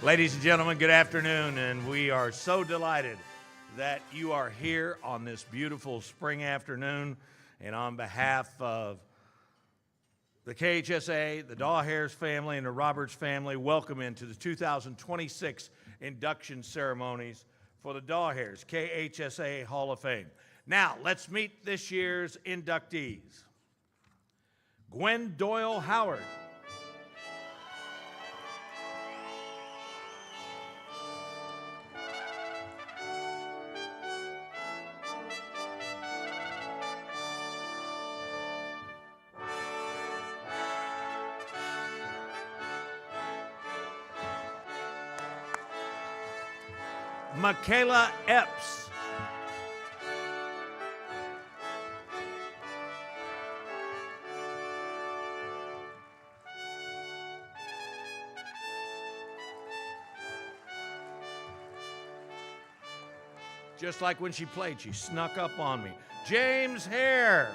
Ladies and gentlemen, good afternoon, and we are so delighted that you are here on this beautiful spring afternoon. And on behalf of the KHSA, the Dawahares family, and the Roberts family, welcome into the 2026 induction ceremonies for the Dawahares KHSA Hall of Fame. Now, let's meet this year's inductees. Gwen Doyle Howard. Michaela Epps. Just like when she played, she snuck up on me. James Hare.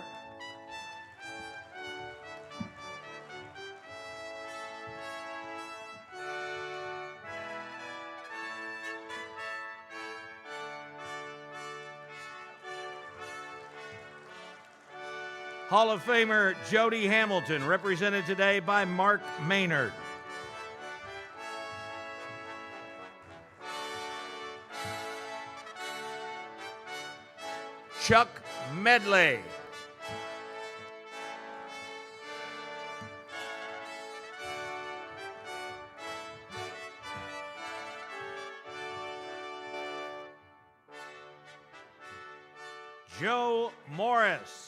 Hall of Famer Jody Hamilton, represented today by Mark Maynard. Chuck Medley. Joe Morris.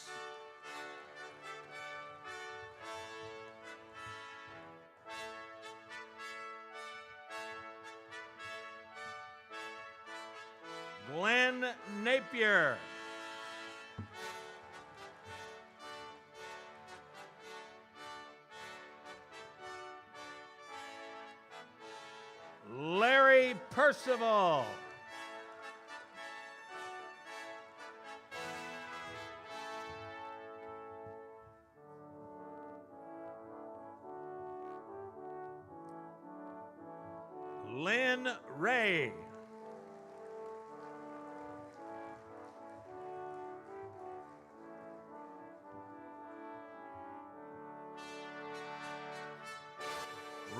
Glenn Napier. Larry Percival. Lynn Ray.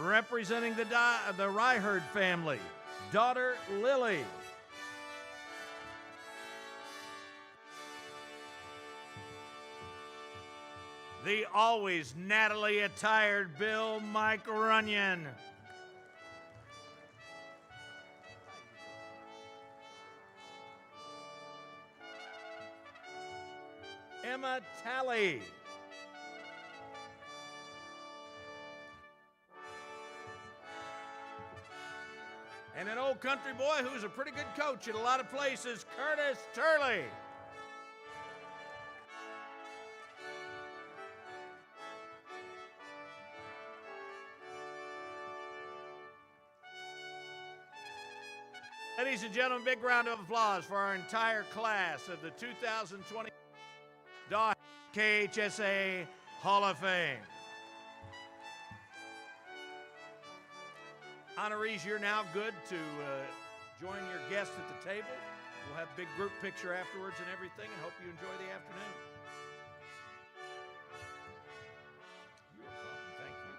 Representing the Ryherd family, daughter Lily. The always Natalie attired Bill Mike Runyon. Emma Talley. And an old country boy who's a pretty good coach at a lot of places, Curtis Turley. Ladies and gentlemen, big round of applause for our entire class of the 2020 KHSA Hall of Fame. Honorees, you're now good to join your guests at the table. We'll have a big group picture afterwards and everything, and hope you enjoy the afternoon. You're welcome. Thank you.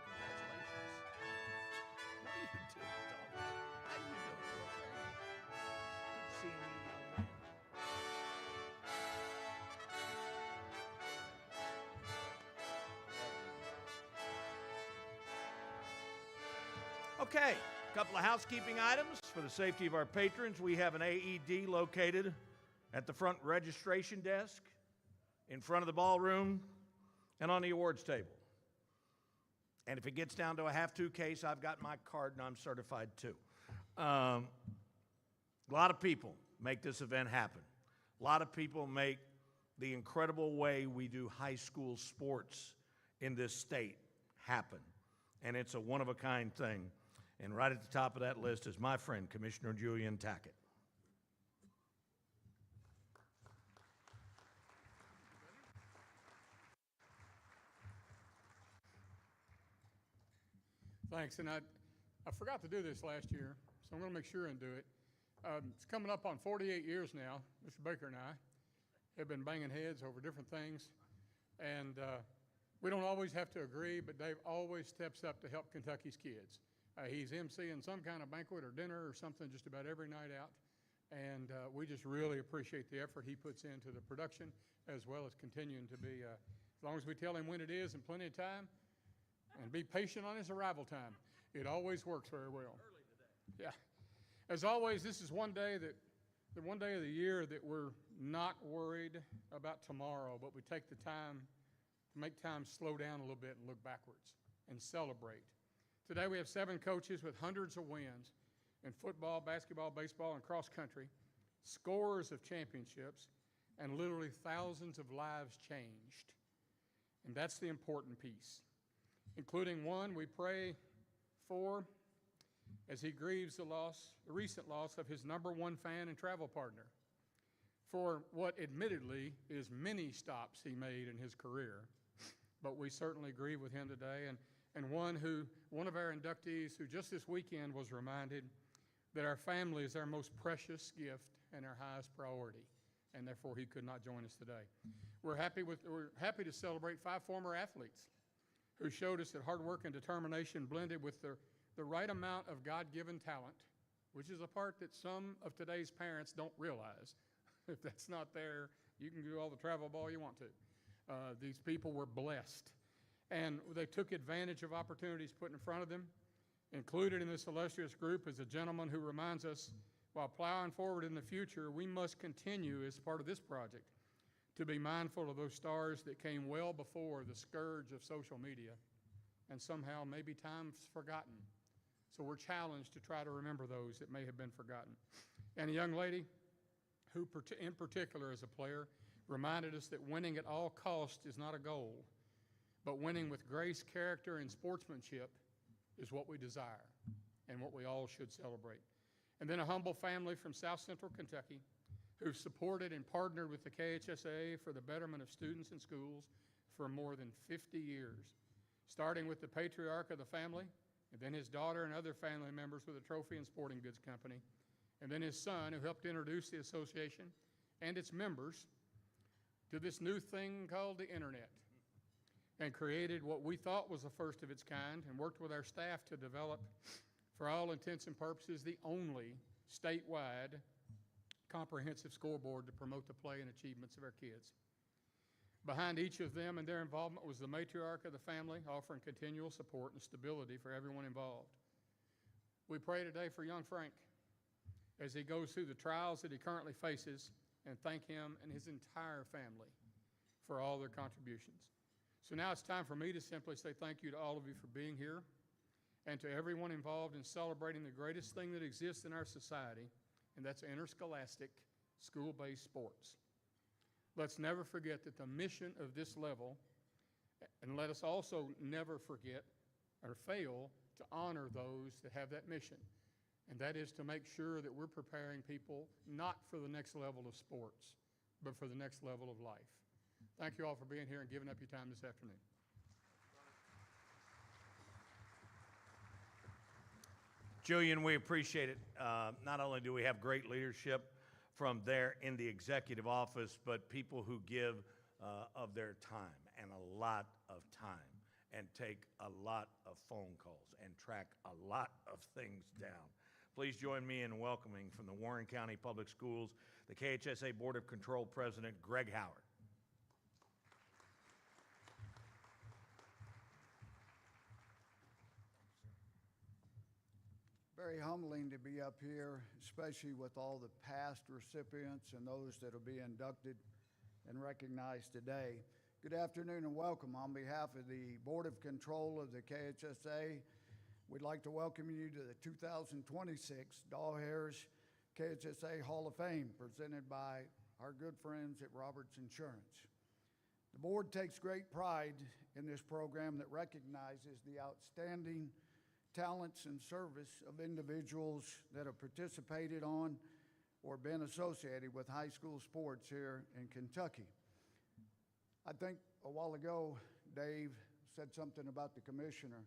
Congratulations. What are you doing, Tom? How you doing? Good seeing you, young man. Okay, a couple of housekeeping items for the safety of our patrons. We have an AED located at the front registration desk, in front of the ballroom, and on the awards table. And if it gets down to a have-to case, I've got my card and I'm certified too. A lot of people make this event happen. A lot of people make the incredible way we do high school sports in this state happen. And it's a one-of-a-kind thing. And right at the top of that list is my friend, Commissioner Julian Tackett. Thanks, and I forgot to do this last year, so I'm going to make sure and do it. It's coming up on 48 years now. Mr. Baker and I have been banging heads over different things, and we don't always have to agree, but Dave always steps up to help Kentucky's kids. He's emceeing some kind of banquet or dinner or something just about every night out, and we just really appreciate the effort he puts into the production, as well as continuing to be, as long as we tell him when it is and plenty of time, and be patient on his arrival time. It always works very well. Early today. Yeah. As always, this is one day the one day of the year that we're not worried about tomorrow, but we take the time to make time slow down a little bit and look backwards and celebrate. Today we have 7 coaches with hundreds of wins in football, basketball, baseball, and cross country, scores of championships, and literally thousands of lives changed. And that's the important piece, including one we pray for as he grieves the recent loss of his #1 fan and travel partner for what admittedly is many stops he made in his career. But we certainly grieve with him today, and one of our inductees who just this weekend was reminded that our family is our most precious gift and our highest priority, and therefore he could not join us today. We're happy to celebrate 5 former athletes who showed us that hard work and determination blended with the right amount of God-given talent, which is a part that some of today's parents don't realize. If that's not there, you can do all the travel ball you want to. These people were blessed, and they took advantage of opportunities put in front of them. Included in this illustrious group is a gentleman who reminds us, while plowing forward in the future, we must continue as part of this project to be mindful of those stars that came well before the scourge of social media, and somehow maybe time's forgotten. So we're challenged to try to remember those that may have been forgotten. And a young lady who, in particular as a player, reminded us that winning at all costs is not a goal, but winning with grace, character, and sportsmanship is what we desire and what we all should celebrate. And then a humble family from South Central Kentucky who've supported and partnered with the KHSAA for the betterment of students and schools for more than 50 years, starting with the patriarch of the family, and then his daughter and other family members with a trophy and sporting goods company, and then his son, who helped introduce the association and its members to this new thing called the internet, and created what we thought was the first of its kind, and worked with our staff to develop, for all intents and purposes, the only statewide comprehensive scoreboard to promote the play and achievements of our kids. Behind each of them and their involvement was the matriarch of the family, offering continual support and stability for everyone involved. We pray today for young Frank as he goes through the trials that he currently faces, and thank him and his entire family for all their contributions. So now it's time for me to simply say thank you to all of you for being here, and to everyone involved in celebrating the greatest thing that exists in our society, and that's interscholastic school-based sports. Let's never forget that the mission of this level, and let us also never forget or fail to honor those that have that mission, and that is to make sure that we're preparing people not for the next level of sports, but for the next level of life. Thank you all for being here and giving up your time this afternoon. Julian, we appreciate it. Not only do we have great leadership from there in the executive office, but people who give of their time, and a lot of time, and take a lot of phone calls and track a lot of things down. Please join me in welcoming from the Warren County Public Schools, the KHSA Board of Control President, Greg Howard. Very humbling to be up here, especially with all the past recipients and those that will be inducted and recognized today. Good afternoon and welcome. On behalf of the Board of Control of the KHSA, we'd like to welcome you to the 2026 Dawahares KHSA Hall of Fame, presented by our good friends at Roberts Insurance. The board takes great pride in this program that recognizes the outstanding talents and service of individuals that have participated on or been associated with high school sports here in Kentucky. I think a while ago, Dave said something about the commissioner.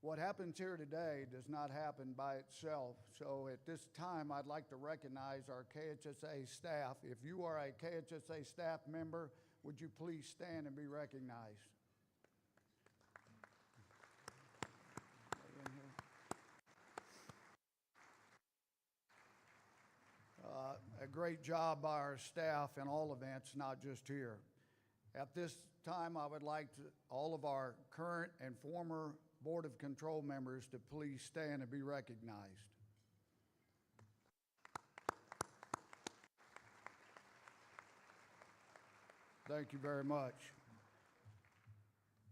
What happens here today does not happen by itself. So at this time, I'd like to recognize our KHSA staff. If you are a KHSA staff member, would you please stand and be recognized? A great job by our staff in all events, not just here. At this time, I would like all of our current and former Board of Control members to please stand and be recognized. Thank you very much.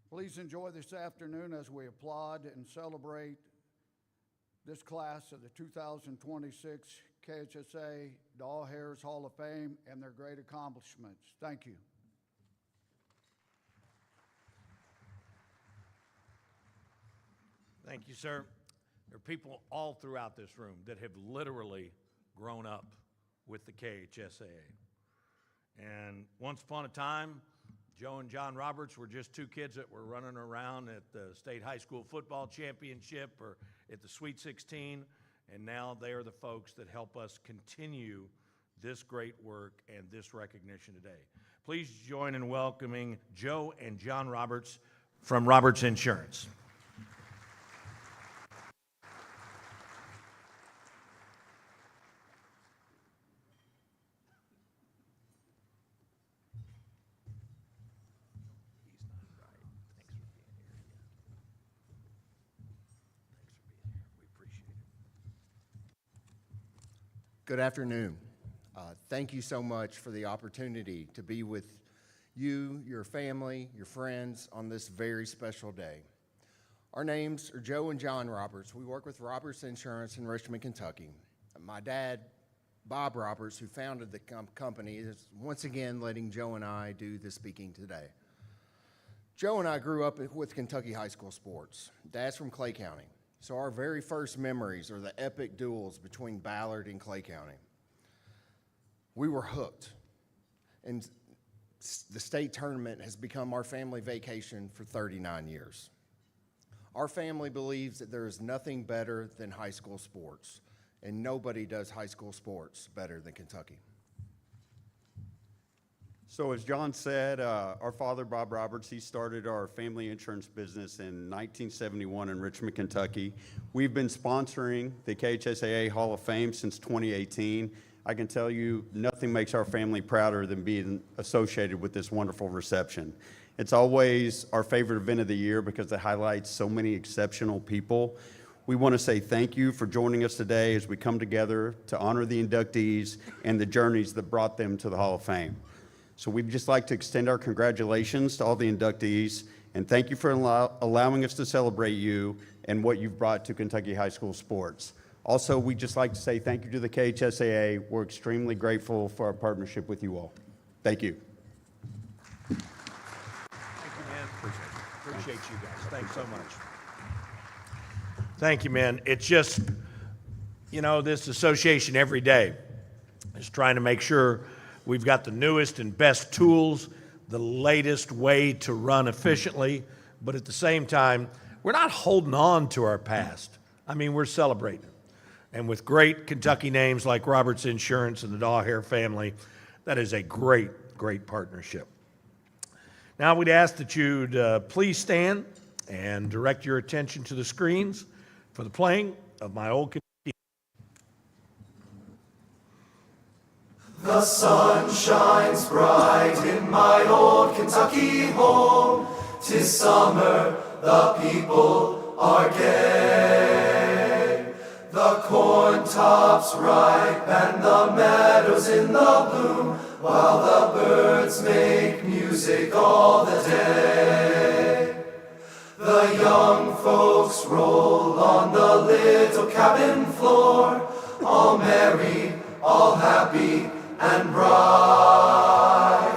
Please enjoy this afternoon as we applaud and celebrate this class of the 2026 KHSA Dawahares Hall of Fame and their great accomplishments. Thank you. Thank you, sir. There are people all throughout this room that have literally grown up with the KHSAA. And once upon a time, Joe and John Roberts were just two kids that were running around at the state high school football championship or at the Sweet 16, and now they are the folks that help us continue this great work and this recognition today. Please join in welcoming Joe and John Roberts from Roberts Insurance. Good afternoon. Thank you so much for the opportunity to be with you, your family, your friends on this very special day. Our names are Joe and John Roberts. We work with Roberts Insurance in Richmond, Kentucky. My dad, Bob Roberts, who founded the company, is once again letting Joe and I do the speaking today. Joe and I grew up with Kentucky high school sports. Dad's from Clay County. So our very first memories are the epic duels between Ballard and Clay County. We were hooked, and the state tournament has become our family vacation for 39 years. Our family believes that there is nothing better than high school sports, and nobody does high school sports better than Kentucky. So as John said, our father, Bob Roberts, he started our family insurance business in 1971 in Richmond, Kentucky. We've been sponsoring the KHSAA Hall of Fame since 2018. I can tell you nothing makes our family prouder than being associated with this wonderful reception. It's always our favorite event of the year because it highlights so many exceptional people. We want to say thank you for joining us today as we come together to honor the inductees and the journeys that brought them to the Hall of Fame. So we'd just like to extend our congratulations to all the inductees and thank you for allowing us to celebrate you and what you've brought to Kentucky high school sports. Also, we'd just like to say thank you to the KHSAA. We're extremely grateful for our partnership with you all. Thank you. Thank you, man. Appreciate you guys. Thanks so much. Thank you, man. It's just, you know, this association every day is trying to make sure we've got the newest and best tools, the latest way to run efficiently, but at the same time, we're not holding on to our past. I mean, we're celebrating. And with great Kentucky names like Roberts Insurance and the Dawahare family, that is a great, great partnership. Now we'd ask that you'd please stand and direct your attention to the screens for the playing of My Old Kentucky. The sun shines bright in my old Kentucky home. 'Tis summer, the people are gay. The corn tops ripe and the meadows in the bloom, while the birds make music all the day. The young folks roll on the little cabin floor, all merry, all happy and bright.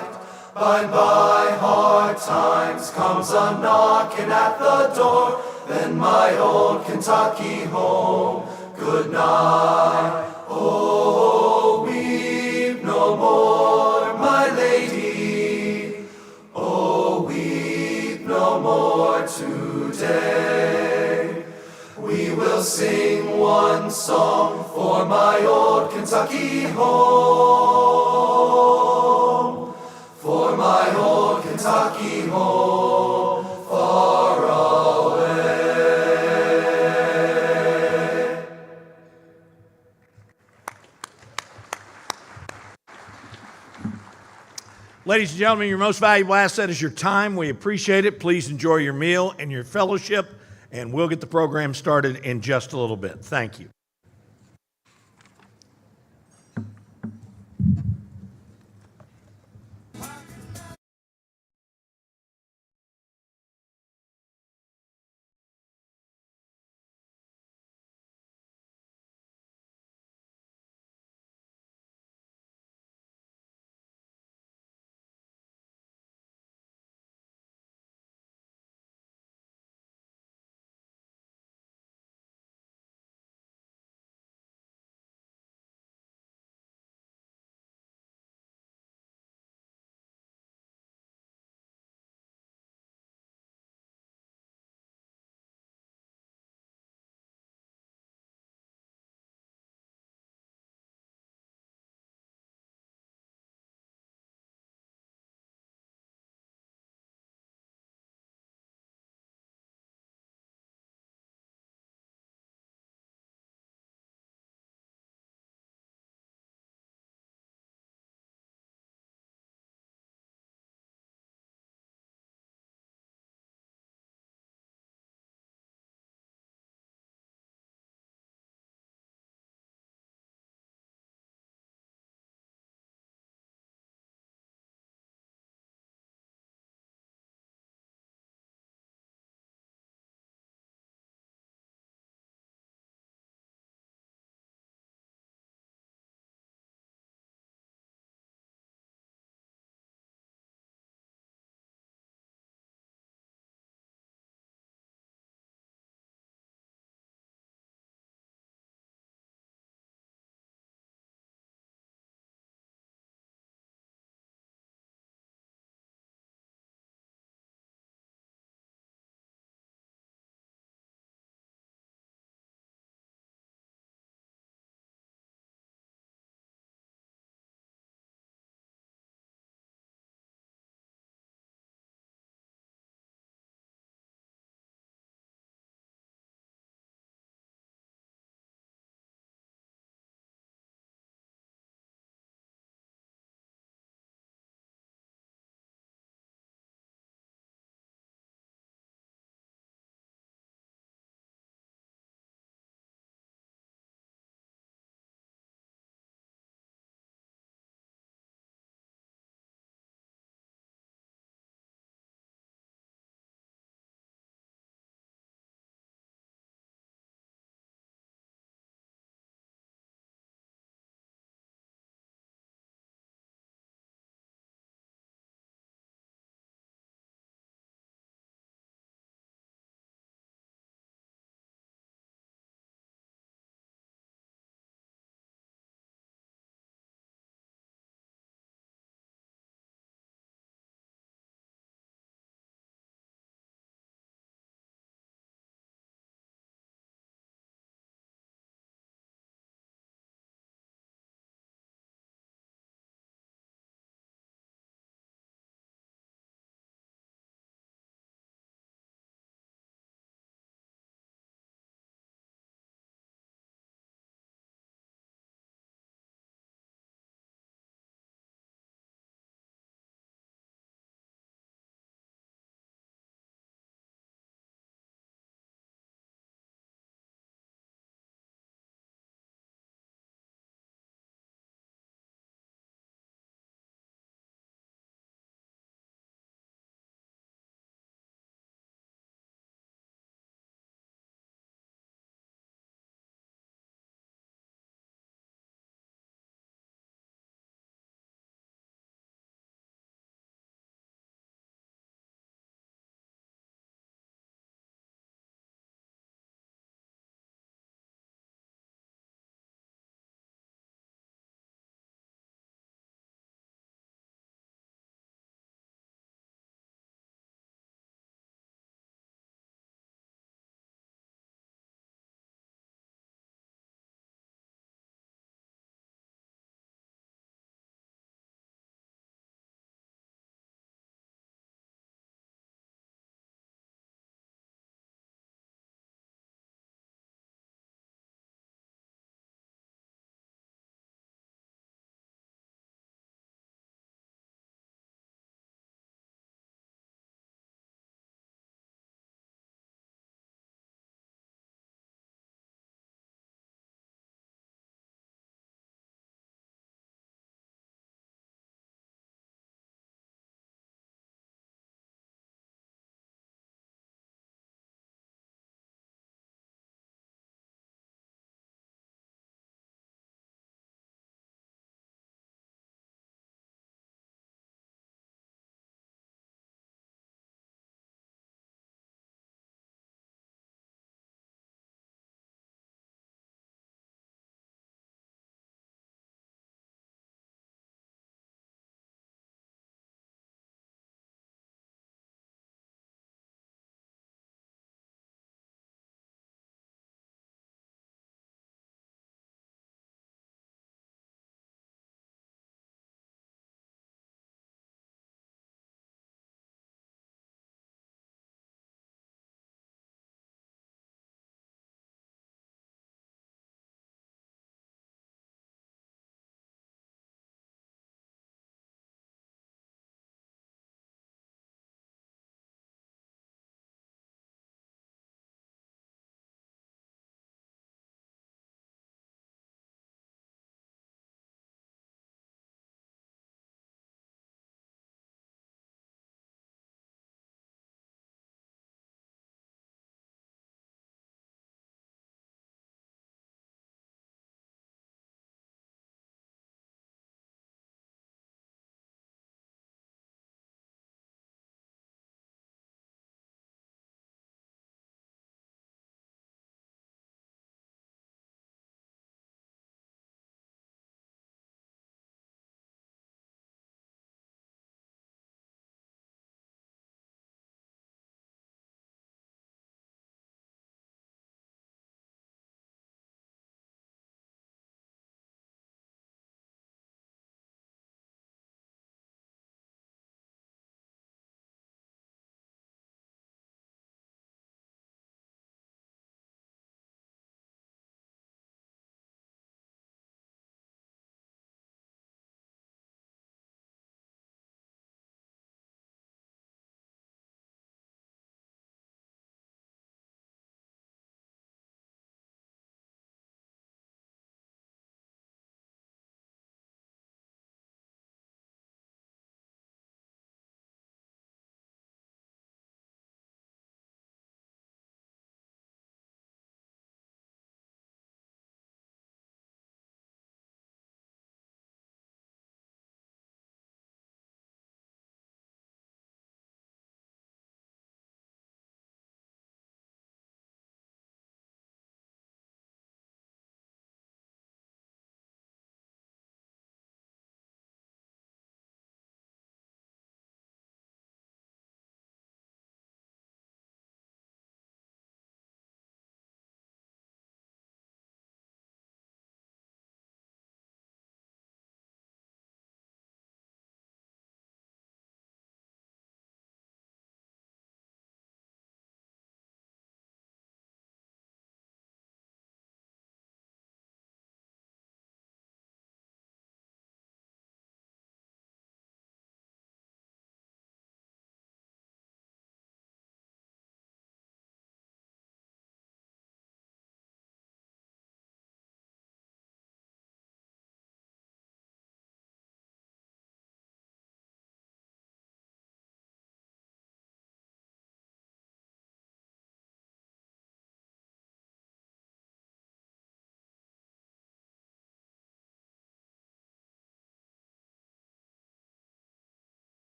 By and by hard times comes a knocking at the door, then my old Kentucky home, good night. Oh, weep no more, my lady, oh, weep no more today. sing one song for my old Kentucky home, for my old Kentucky home, far away. Ladies and gentlemen, your most valuable asset is your time. We appreciate it. Please enjoy your meal and your fellowship, and we'll get the program started in just a little bit. Thank you.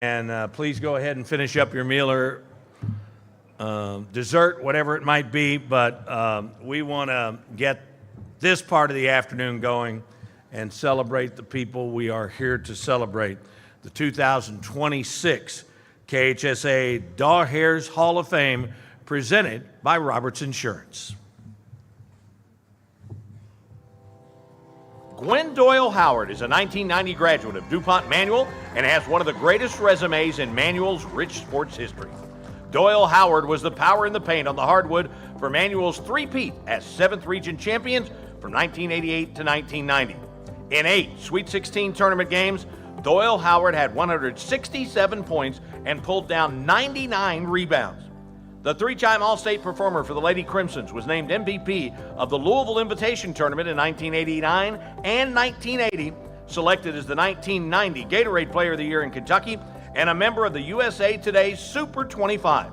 And please go ahead and finish up your meal or dessert, whatever it might be. But we want to get this part of the afternoon going and celebrate the people we are here to celebrate. The 2026 KHSA Dawahares Hall of Fame, presented by Roberts Insurance. Gwen Doyle Howard is a 1990 graduate of DuPont Manual and has one of the greatest resumes in Manual's rich sports history. Doyle Howard was the power in the paint on the hardwood for Manual's three-peat as 7th Region champions from 1988 to 1990. In 8 Sweet 16 tournament games, Doyle Howard had 167 points and pulled down 99 rebounds. The 3-time All-State performer for the Lady Crimsons was named MVP of the Louisville Invitation Tournament in 1989 and 1980, selected as the 1990 Gatorade Player of the Year in Kentucky, and a member of the USA Today Super 25.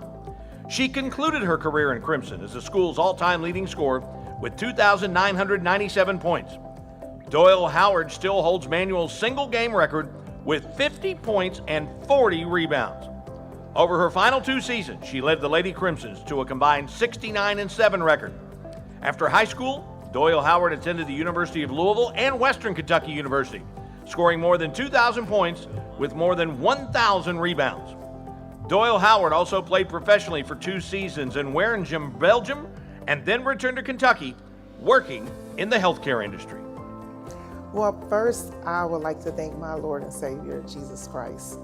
She concluded her career in Crimson as the school's all-time leading scorer with 2,997 points. Doyle Howard still holds Manual's single-game record with 50 points and 40 rebounds. Over her final 2 seasons, she led the Lady Crimsons to a combined 69-7 record. After high school, Doyle Howard attended the University of Louisville and Western Kentucky University, scoring more than 2,000 points with more than 1,000 rebounds. Doyle Howard also played professionally for 2 seasons in Waregem, Belgium, and then returned to Kentucky, working in the healthcare industry. Well, first, I would like to thank my Lord and Savior, Jesus Christ.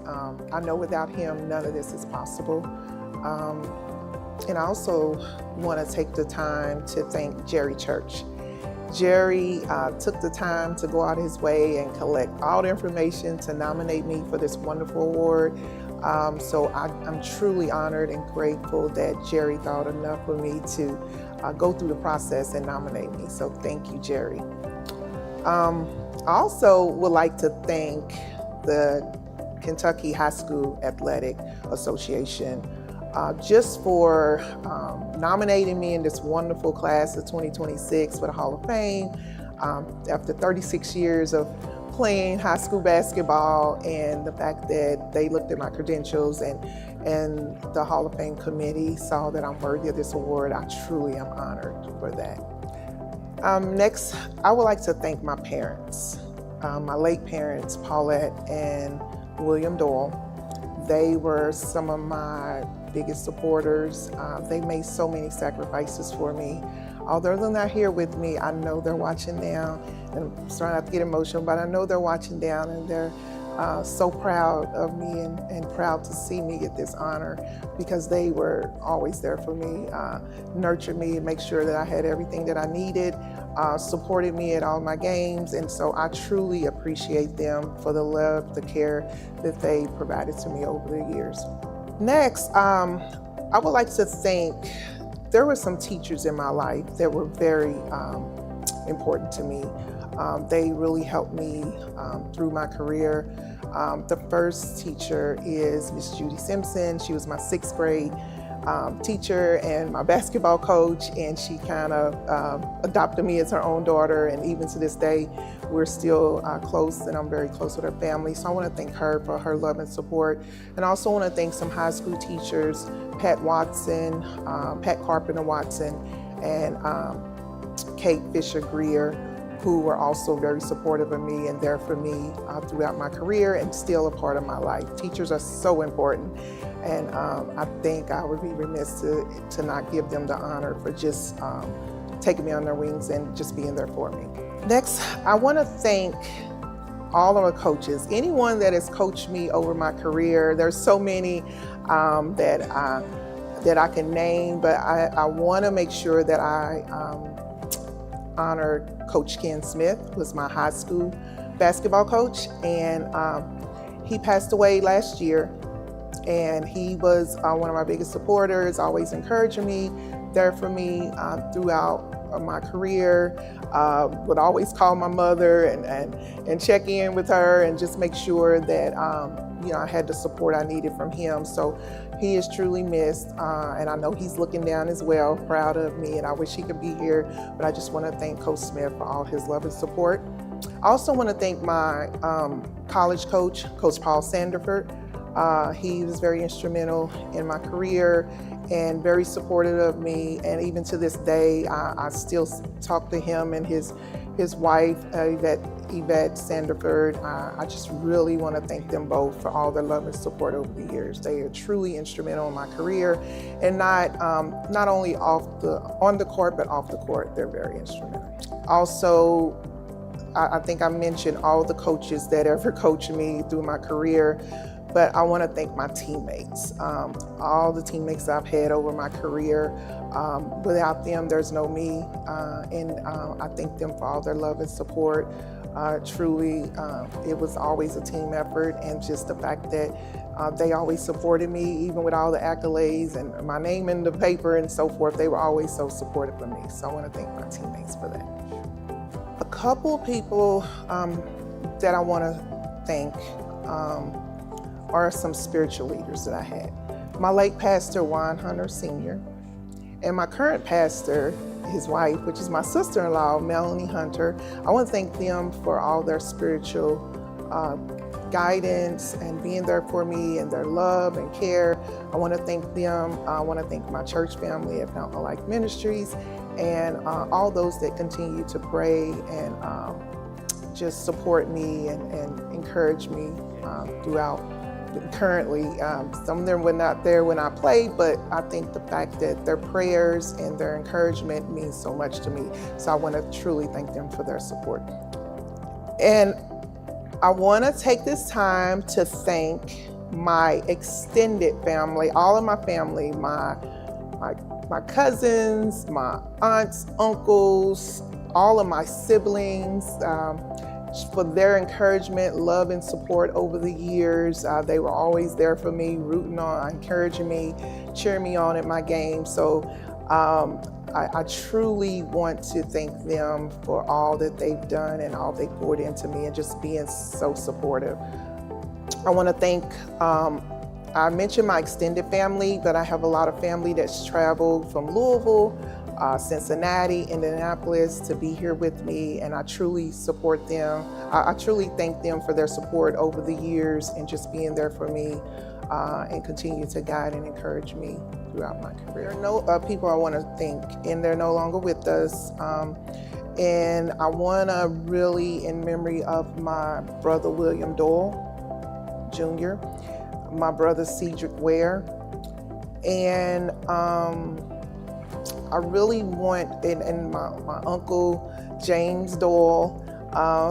I know without him, none of this is possible. And I also want to take the time to thank Jerry Church. Jerry took the time to go out his way and collect all the information to nominate me for this wonderful award. So I'm truly honored and grateful that Jerry thought enough of me to go through the process and nominate me. So thank you, Jerry. I also would like to thank the Kentucky High School Athletic Association just for nominating me in this wonderful class of 2026 for the Hall of Fame. After 36 years of playing high school basketball, and the fact that they looked at my credentials and the Hall of Fame committee saw that I'm worthy of this award, I truly am honored for that. Next, I would like to thank my parents, my late parents, Paulette and William Doyle. They were some of my biggest supporters. They made so many sacrifices for me. Although they're not here with me, I know they're watching now, and I'm starting not to get emotional, but I know they're watching down, and they're so proud of me and proud to see me get this honor, because they were always there for me, nurtured me and make sure that I had everything that I needed, supported me at all my games, and so I truly appreciate them for the love, the care that they provided to me over the years. Next, I would like to thank, there were some teachers in my life that were very important to me. They really helped me through my career. The first teacher is Miss Judy Simpson. She was my 6th grade teacher and my basketball coach, and she kind of adopted me as her own daughter, and even to this day, we're still close, and I'm very close with her family. So I want to thank her for her love and support. And I also want to thank some high school teachers, Pat Watson, Pat Carpenter Watson, and Kate Fisher Greer, who were also very supportive of me and there for me throughout my career and still a part of my life. Teachers are so important, and I think I would be remiss to not give them the honor for just taking me on their wings and just being there for me. Next, I want to thank all of our coaches, anyone that has coached me over my career. There's so many that I can name, but I want to make sure that I honor Coach Ken Smith, who was my high school basketball coach, and he passed away last year, and he was one of my biggest supporters, always encouraging me, there for me throughout my career, would always call my mother and check in with her and just make sure that I had the support I needed from him. So he is truly missed, and I know he's looking down as well, proud of me, and I wish he could be here, but I just want to thank Coach Smith for all his love and support. I also want to thank my college coach, Coach Paul Sanderford, He was very instrumental in my career and very supportive of me. And even to this day, I still talk to him and his wife, Yvette Sanderford. I just really want to thank them both for all their love and support over the years. They are truly instrumental in my career, and not only on the court, but off the court, they're very instrumental. Also, I think I mentioned all the coaches that ever coached me through my career, but I want to thank my teammates, all the teammates I've had over my career. Without them, there's no me, and I thank them for all their love and support. Truly, it was always a team effort, and just the fact that they always supported me, even with all the accolades and my name in the paper and so forth. They were always so supportive of me, so I want to thank my teammates for that. A couple people that I want to thank are some spiritual leaders that I had. My late pastor, Juan Hunter Sr., and my current pastor, his wife, which is my sister-in-law, Melanie Hunter. I want to thank them for all their spiritual guidance and being there for me and their love and care. I want to thank them. I want to thank my church family at Fountain of Life Ministries and all those that continue to pray and just support me and encourage me throughout. Currently, some of them were not there when I played, but I think the fact that their prayers and their encouragement means so much to me. So I want to truly thank them for their support. And I want to take this time to thank my extended family, all of my family, my cousins, my aunts, uncles, all of my siblings, for their encouragement, love, and support over the years. They were always there for me, rooting on, encouraging me, cheering me on at my game. So I truly want to thank them for all that they've done and all they poured into me and just being so supportive. I want to thank, I mentioned my extended family, but I have a lot of family that's traveled from Louisville, Cincinnati, Indianapolis to be here with me, and I truly support them. I truly thank them for their support over the years and just being there for me and continue to guide and encourage me throughout my career. There are no people I want to thank, and they're no longer with us. And I want to really, in memory of my brother William Doyle Jr., my brother Cedric Ware, and I really want, and my uncle James Doyle,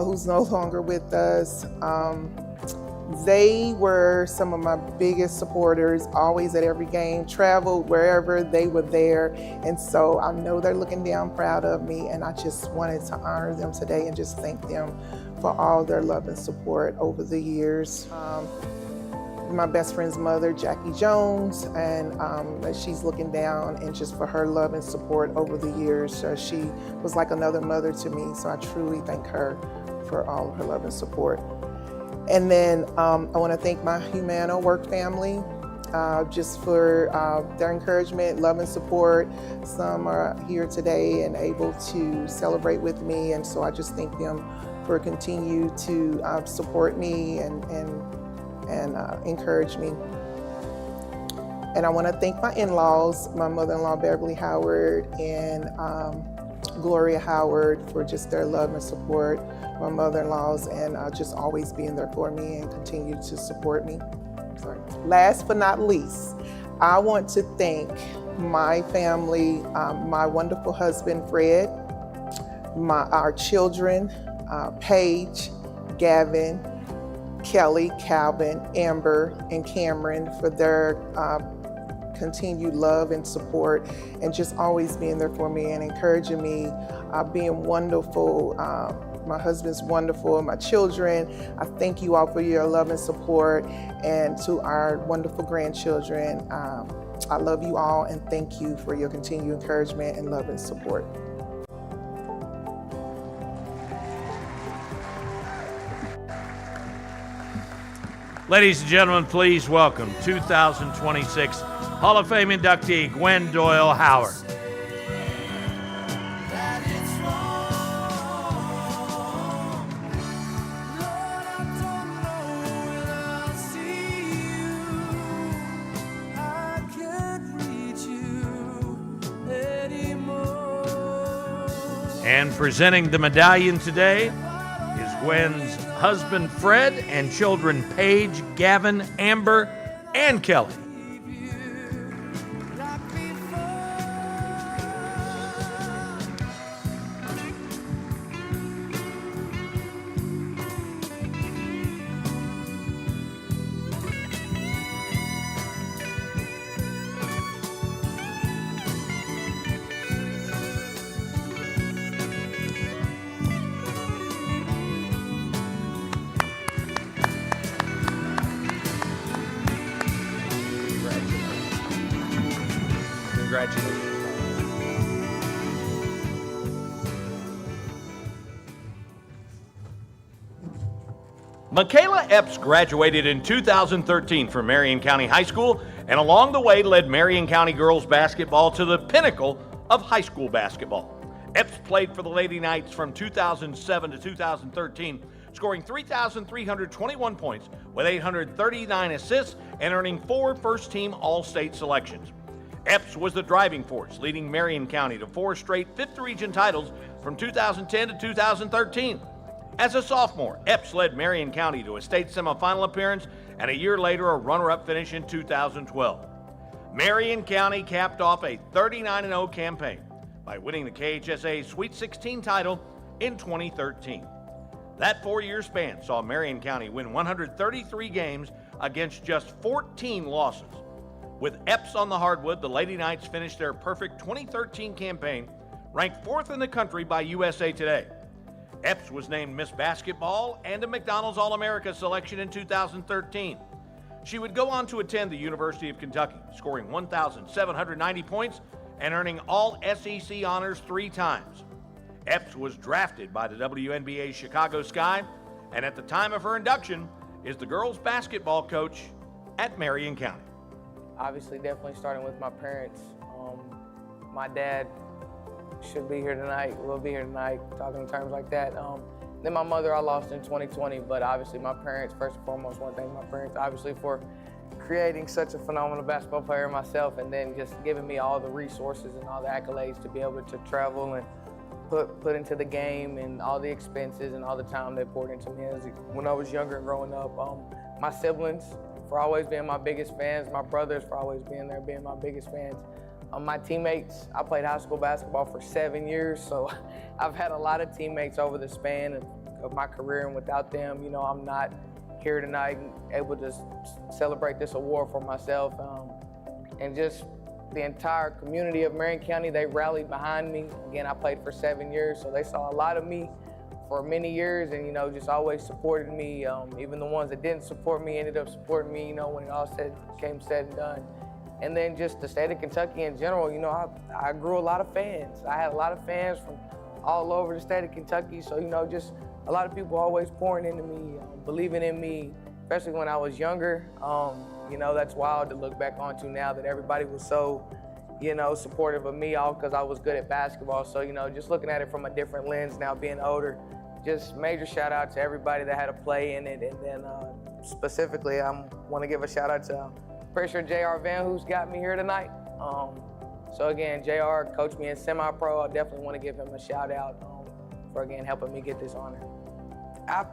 who's no longer with us. They were some of my biggest supporters, always at every game, traveled wherever, they were there. And so I know they're looking down proud of me, and I just wanted to honor them today and just thank them for all their love and support over the years. My best friend's mother, Jackie Jones, and she's looking down, and just for her love and support over the years. She was like another mother to me, so I truly thank her for all of her love and support. And then I want to thank my Humana work family, just for their encouragement, love and support. Some are here today and able to celebrate with me, and so I just thank them for continue to support me and encourage me. And I want to thank my in-laws, my mother-in-law Beverly Howard and Gloria Howard, for just their love and support. My mother-in-laws, and just always being there for me and continue to support me. Sorry. Last but not least, I want to thank my family, my wonderful husband Fred, our children, Paige, Gavin, Kelly, Calvin, Amber, and Cameron, for their continued love and support and just always being there for me and encouraging me, being wonderful. My husband's wonderful, my children. I thank you all for your love and support, and to our wonderful grandchildren. I love you all and thank you for your continued encouragement and love and support. Ladies and gentlemen, please welcome 2026 Hall of Fame inductee Gwen Doyle Howard. Lord, I don't know when I'll see you. And presenting the medallion today is Gwen's husband, Fred, and children, Paige, Gavin, Amber, and Kelly. Congratulations. Michaela Epps graduated in 2013 from Marion County High School, and along the way led Marion County girls basketball to the pinnacle of high school basketball. Epps played for the Lady Knights from 2007 to 2013, scoring 3,321 points with 839 assists and earning 4 first-team All-State selections. Epps was the driving force, leading Marion County to 4 straight 5th Region titles from 2010 to 2013. As a sophomore, Epps led Marion County to a state semifinal appearance and a year later a runner-up finish in 2012. Marion County capped off a 39-0 campaign by winning the KHSA Sweet 16 title in 2013. That 4-year span saw Marion County win 133 games against just 14 losses. With Epps on the hardwood, the Lady Knights finished their perfect 2013 campaign, ranked 4th in the country by USA Today. Epps was named Miss Basketball and a McDonald's All-America selection in 2013. She would go on to attend the University of Kentucky, scoring 1,790 points and earning all SEC honors 3 times. Epps was drafted by the WNBA Chicago Sky, and at the time of her induction is the girls basketball coach at Marion County. Obviously, definitely starting with my parents. My dad should be here tonight, will be here tonight, talking in terms like that. Then my mother I lost in 2020, but obviously my parents, first and foremost, want to thank my parents, obviously, for creating such a phenomenal basketball player myself, and then just giving me all the resources and all the accolades to be able to travel and put into the game, and all the expenses and all the time they poured into me when I was younger and growing up. My siblings, for always being my biggest fans, my brothers for always being there, being my biggest fans. My teammates, I played high school basketball for 7 years, so I've had a lot of teammates over the span of my career, and without them, you know, I'm not here tonight and able to celebrate this award for myself. And just the entire community of Marion County, they rallied behind me. Again, I played for 7 years, so they saw a lot of me for many years, and, you know, just always supported me. Even the ones that didn't support me ended up supporting me, you know, when it all came said and done. And then just the state of Kentucky in general, you know, I grew a lot of fans. I had a lot of fans from all over the state of Kentucky, so, you know, just a lot of people always pouring into me, believing in me, especially when I was younger. You know, that's wild to look back onto now that everybody was so, you know, supportive of me, all because I was good at basketball. So, you know, just looking at it from a different lens now, being older, just major shout out to everybody that had a play in it. And then specifically, I want to give a shout out to pretty sure J.R. Van, who's got me here tonight. So again, J.R. coached me in semi-pro. I definitely want to give him a shout out for, again, helping me get this honor. I've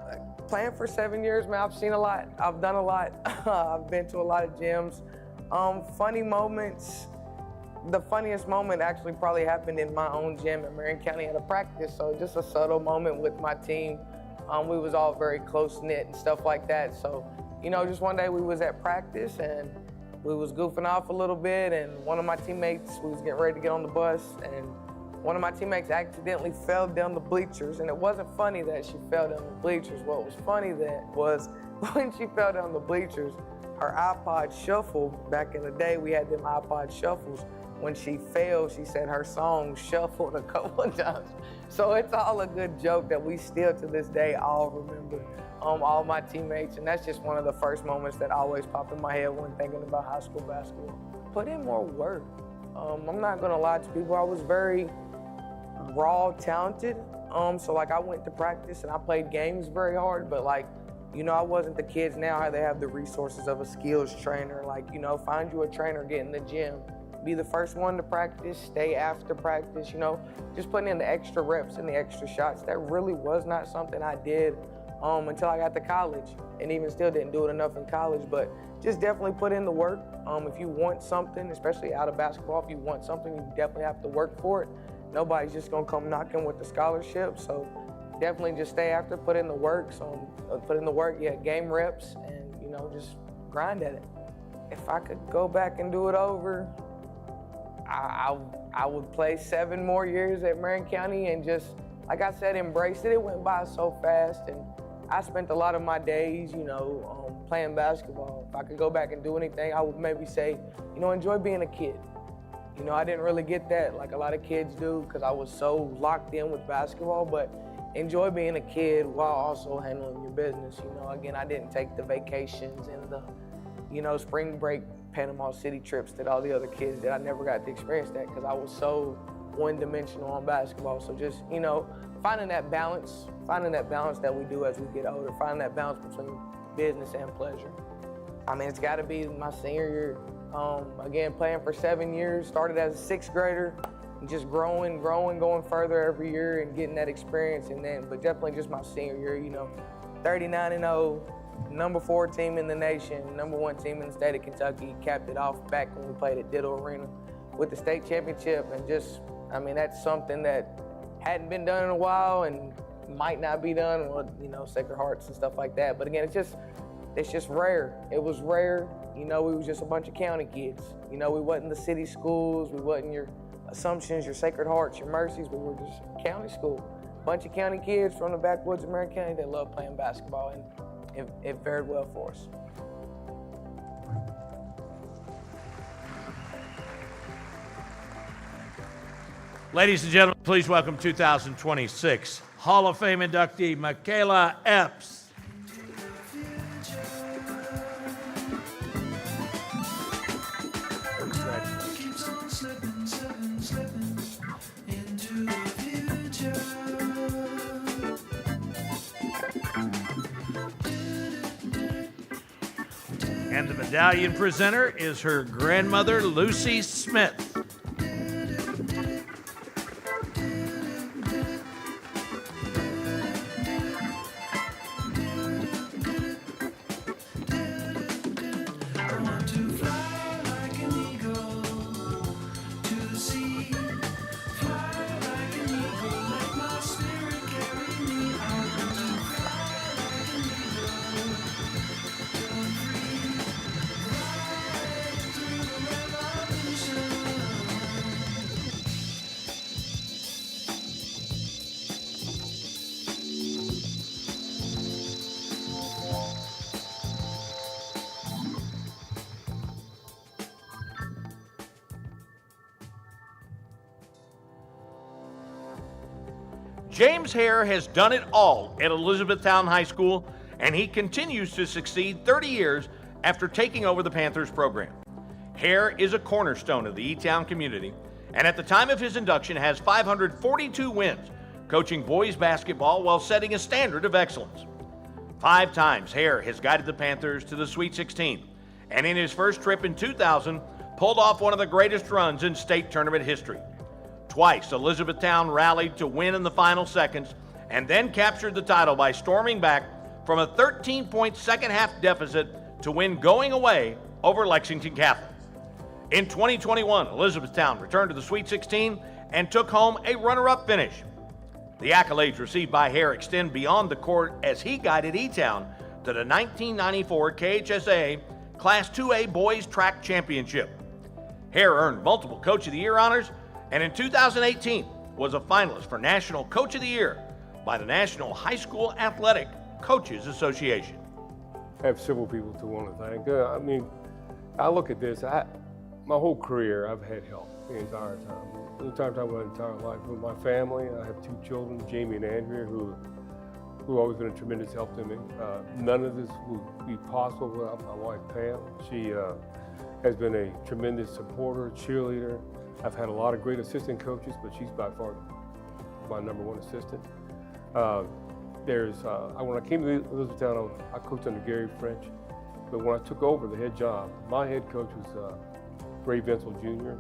playing for 7 years, man. I've seen a lot. I've done a lot. I've been to a lot of gyms. Funny moments. The funniest moment actually probably happened in my own gym in Marion County at a practice. So just a subtle moment with my team. We was all very close-knit and stuff like that. So, you know, just one day we was at practice and we was goofing off a little bit, and one of my teammates, we was getting ready to get on the bus, and one of my teammates accidentally fell down the bleachers. And it wasn't funny that she fell down the bleachers. What was funny that was when she fell down the bleachers, her iPod shuffle, back in the day we had them iPod shuffles. When she fell, she said her song shuffled a couple of times. So it's all a good joke that we still to this day all remember, all my teammates. And that's just one of the first moments that always pop in my head when thinking about high school basketball. Put in more work. I'm not gonna lie to people, I was very raw talented. So like I went to practice and I played games very hard, but like, you know, I wasn't the kids now how they have the resources of a skills trainer. Like, you know, find you a trainer, get in the gym, be the first one to practice, stay after practice, you know, just putting in the extra reps and the extra shots. That really was not something I did until I got to college, and even still didn't do it enough in college, but just definitely put in the work. If you want something, especially out of basketball, if you want something, you definitely have to work for it. Nobody's just gonna come knocking with the scholarship, so definitely just stay after, put in the work. So put in the work, yeah, game reps, and you know, just grind at it. If I could go back and do it over, I would play 7 more years at Marion County and just, like I said, embrace it. It went by so fast, and I spent a lot of my days, you know, playing basketball. If I could go back and do anything, I would maybe say, you know, enjoy being a kid. You know, I didn't really get that like a lot of kids do because I was so locked in with basketball, but enjoy being a kid while also handling your business. You know, again, I didn't take the vacations and the, you know, spring break Panama City trips that all the other kids did. I never got to experience that because I was so one-dimensional on basketball. So just, you know, finding that balance that we do as we get older, finding that balance between business and pleasure. I mean, it's got to be my senior year. Again, playing for 7 years, started as a 6th grader, and just growing, going further every year and getting that experience. And then, but definitely just my senior year, you know, 39-0, number 4 team in the nation, number 1 team in the state of Kentucky, capped it off back when we played at Diddle Arena with the state championship. And just, I mean, that's something that hadn't been done in a while and might not be done with, you know, Sacred Hearts and stuff like that. But again, it's just rare. It was rare. You know, we was just a bunch of county kids. You know, we wasn't the city schools. We wasn't your Assumptions, your Sacred Hearts, your Mercies. We were just county school. Bunch of county kids from the backwoods of Marion County that love playing basketball, and it fared well for us. Ladies and gentlemen, please welcome 2026 Hall of Fame inductee Michaela Epps. And the medallion presenter is her grandmother, Lucy Smith. James Hare has done it all at Elizabethtown High School, and he continues to succeed 30 years after taking over the Panthers program. Hare is a cornerstone of the E-Town community, and at the time of his induction has 542 wins, coaching boys basketball while setting a standard of excellence. 5 times Hare has guided the Panthers to the Sweet 16, and in his first trip in 2000, pulled off one of the greatest runs in state tournament history. Twice, Elizabethtown rallied to win in the final seconds and then captured the title by storming back from a 13-point second-half deficit to win going away over Lexington Catholic. In 2021, Elizabethtown returned to the Sweet 16 and took home a runner-up finish. The accolades received by Hare extend beyond the court as he guided E-Town to the 1994 KHSAA Class 2A Boys Track Championship. Hare earned multiple Coach of the Year honors, and in 2018 was a finalist for National Coach of the Year by the National High School Athletic Coaches Association. I have several people to want to thank. I mean, I look at this, my whole career I've had help the entire time. The entire time, my entire life with my family. I have 2 children, Jamie and Andrea, who have always been a tremendous help to me. None of this would be possible without my wife, Pam. She has been a tremendous supporter, cheerleader. I've had a lot of great assistant coaches, but she's by far my #1 assistant. When I came to Elizabethtown, I coached under Gary French, but when I took over the head job, my head coach was Ray Vincel Jr.,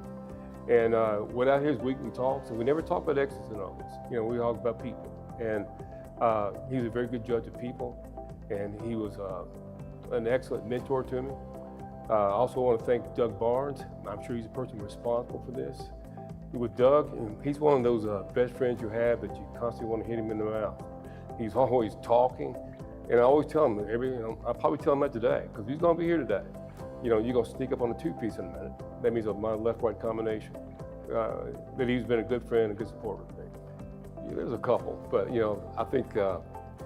And without his weekly talks, and we never talk about X's and O's. You know, we talk about people. And he was a very good judge of people, and he was an excellent mentor to me. I also want to thank Doug Barnes. I'm sure he's the person responsible for this. With Doug, he's one of those best friends you have that you constantly want to hit him in the mouth. He's always talking, and I always tell him, I'll probably tell him that today, because he's going to be here today. You know, you're going to sneak up on the two-piece in a minute. That means my left-right combination. That he's been a good friend, a good supporter of me. Yeah, there's a couple, but you know, I think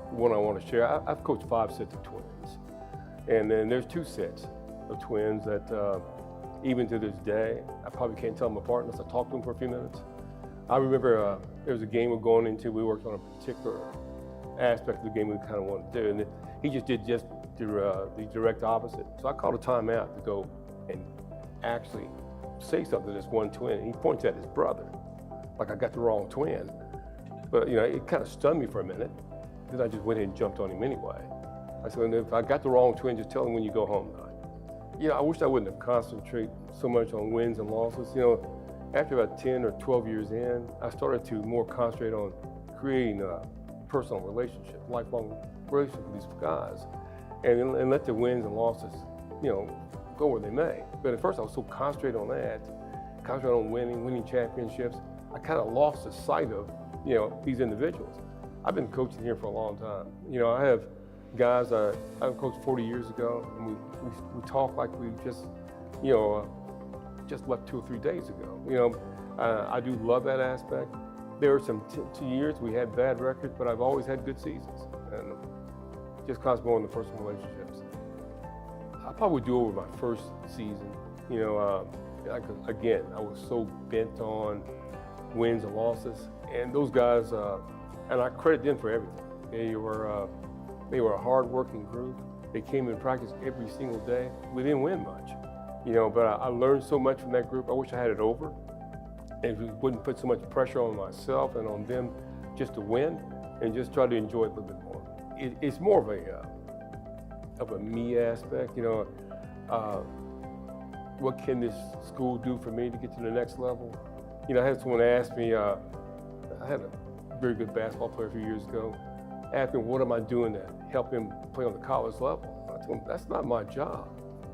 one I want to share. I've coached 5 sets of twins, and then there's 2 sets of twins that even to this day, I probably can't tell them apart unless I talk to them for a few minutes. I remember there was a game we were going into. We worked on a particular aspect of the game we kind of wanted to do, and he just did the direct opposite. So I called a timeout to go and actually say something to this one twin. And he points at his brother, like I got the wrong twin. But you know, it kind of stunned me for a minute. Then I just went ahead and jumped on him anyway. I said, if I got the wrong twin, just tell him when you go home tonight. You know, I wish I wouldn't have concentrated so much on wins and losses. You know, after about 10 or 12 years in, I started to more concentrate on creating a personal relationship, lifelong relationship with these guys, and let the wins and losses, you know, go where they may. But at first I was so concentrated on that, concentrated on winning championships, I kind of lost the sight of, you know, these individuals. I've been coaching here for a long time. You know, I have guys I've coached 40 years ago, and we talk like we just, you know, just left 2 or 3 days ago. You know, I do love that aspect. There were some 2 years we had bad records, but I've always had good seasons, and just concentrate on the personal relationships. I probably would do over my first season. You know, again, I was so bent on wins and losses, and those guys, and I credit them for everything. They were a hard-working group. They came in practice every single day. We didn't win much, you know, but I learned so much from that group. I wish I had it over, and we wouldn't put so much pressure on myself and on them just to win, and just try to enjoy it a little bit more. It's more of a me aspect, you know. What can this school do for me to get to the next level? You know, I had someone ask me, I had a very good basketball player a few years ago, asked me, what am I doing to help him play on the college level? I told him, that's not my job.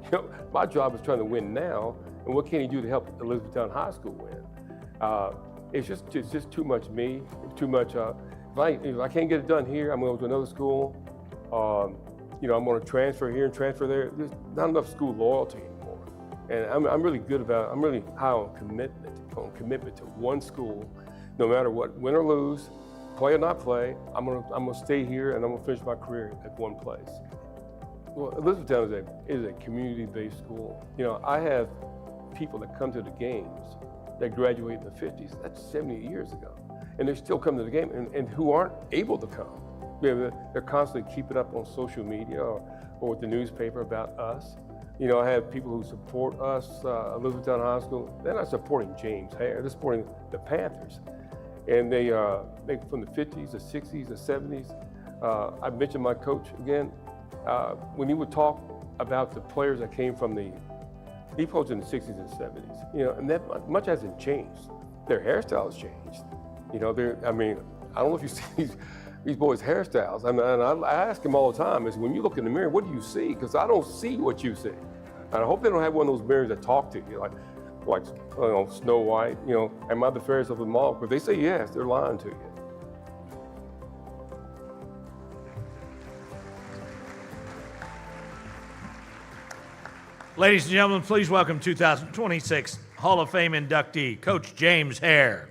You know, my job is trying to win now, and what can he do to help Elizabethtown High School win? It's just too much me, too much, if I can't get it done here, I'm going to another school. You know, I'm going to transfer here and transfer there. There's not enough school loyalty anymore. And I'm really good about, I'm really high on commitment to one school, no matter what, win or lose, play or not play, I'm gonna stay here and I'm gonna finish my career at one place. Well, Elizabethtown is a community-based school. You know, I have people that come to the games that graduated in the 50s. That's 70 years ago. And they still come to the game and who aren't able to come. They're constantly keeping up on social media or with the newspaper about us. You know, I have people who support us, Elizabethtown High School. They're not supporting James Hare, they're supporting the Panthers. And they from the 50s, the 60s, the 70s. I mentioned my coach again. When he would talk about the players that came from he coached in the 60s and 70s, you know, and that much hasn't changed. Their hairstyles changed. You know, I mean, I don't know if you see these boys' hairstyles. I mean, and I ask them all the time, is when you look in the mirror, what do you see? Because I don't see what you see. And I hope they don't have one of those mirrors that talk to you, like you know, Snow White, you know, am I the fairest of them all? But if they say yes, they're lying to you. Ladies and gentlemen, please welcome 2026 Hall of Fame inductee, Coach James Hare.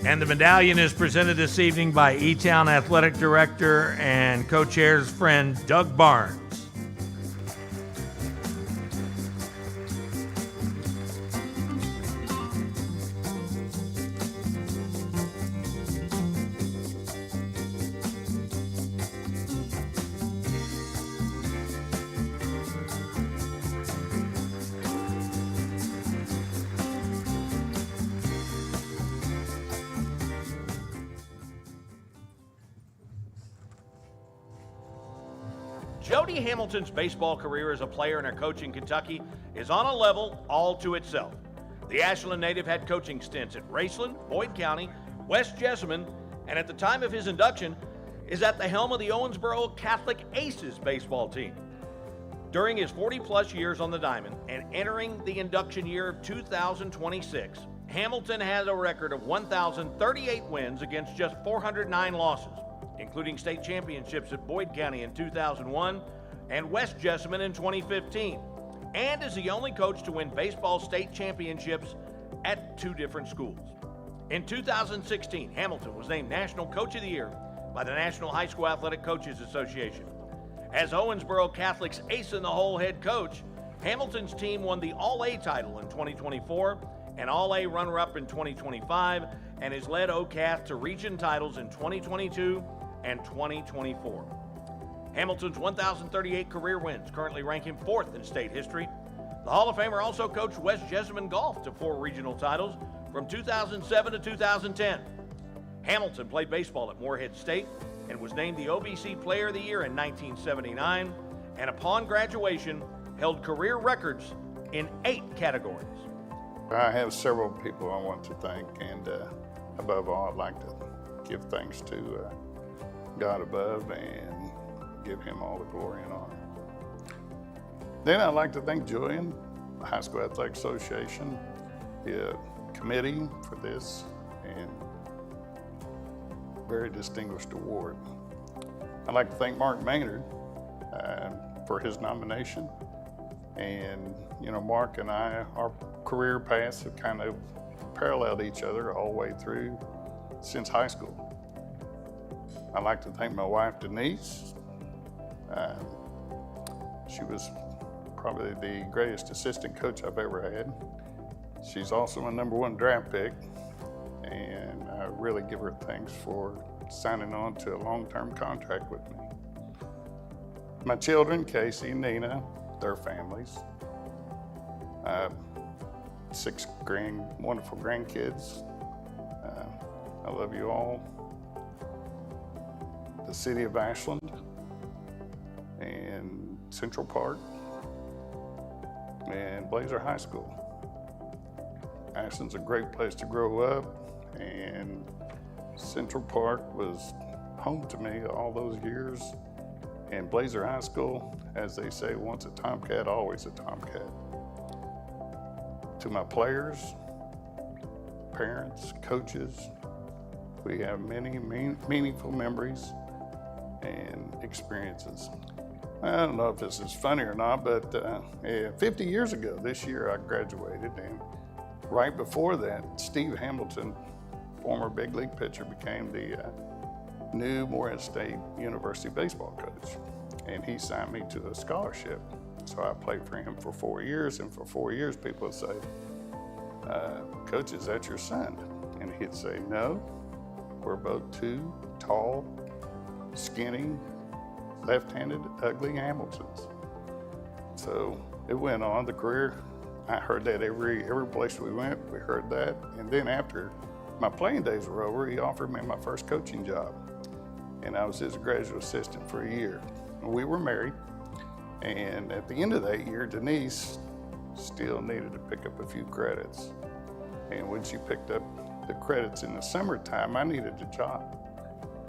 And the medallion is presented this evening by E-Town Athletic Director and Coach Hare's friend, Doug Barnes. Jody Hamilton's baseball career as a player and a coach in Kentucky is on a level all to itself. The Ashland native had coaching stints at Raceland, Boyd County, West Jessamine, and at the time of his induction is at the helm of the Owensboro Catholic Aces baseball team. During his 40-plus years on the diamond and entering the induction year of 2026, Hamilton has a record of 1,038 wins against just 409 losses, including state championships at Boyd County in 2001 and West Jessamine in 2015, and is the only coach to win baseball state championships at 2 different schools. In 2016, Hamilton was named National Coach of the Year by the National High School Athletic Coaches Association. As Owensboro Catholic's ace in the hole head coach, Hamilton's team won the All-A title in 2024, an All-A runner-up in 2025, and has led OCATH to region titles in 2022 and 2024. Hamilton's 1,038 career wins currently rank him 4th in state history. The Hall of Famer also coached West Jessamine Golf to 4 regional titles from 2007 to 2010. Hamilton played baseball at Morehead State and was named the OVC Player of the Year in 1979, and upon graduation held career records in 8 categories. I have several people I want to thank, and above all, I'd like to give thanks to God above and give him all the glory and honor. Then I'd like to thank Julian, the High School Athletic Association, the committee for this, and very distinguished award. I'd like to thank Mark Maynard for his nomination. And, you know, Mark and I, our career paths have kind of paralleled each other all the way through since high school. I'd like to thank my wife, Denise. She was probably the greatest assistant coach I've ever had. She's also my #1 draft pick, and I really give her thanks for signing on to a long-term contract with me. My children, Casey and Nina, their families. 6 wonderful grandkids. I love you all. The city of Ashland and Central Park and Blazer High School. Ashland's a great place to grow up, and Central Park was home to me all those years. And Blazer High School, as they say, once a Tomcat, always a Tomcat. To my players, parents, coaches, we have many meaningful memories and experiences. I don't know if this is funny or not, but 50 years ago this year I graduated, and right before that, Steve Hamilton, former big league pitcher, became the new Morehead State University baseball coach, and he signed me to a scholarship. So I played for him for 4 years, and for 4 years people would say, Coach, is that your son? And he'd say, no, we're both 2 tall, skinny, left-handed, ugly Hamiltons. So it went on, the career. I heard that every place we went, we heard that. And then after my playing days were over, he offered me my first coaching job. And I was his graduate assistant for a year. We were married, and at the end of that year, Denise still needed to pick up a few credits. And when she picked up the credits in the summertime, I needed a job.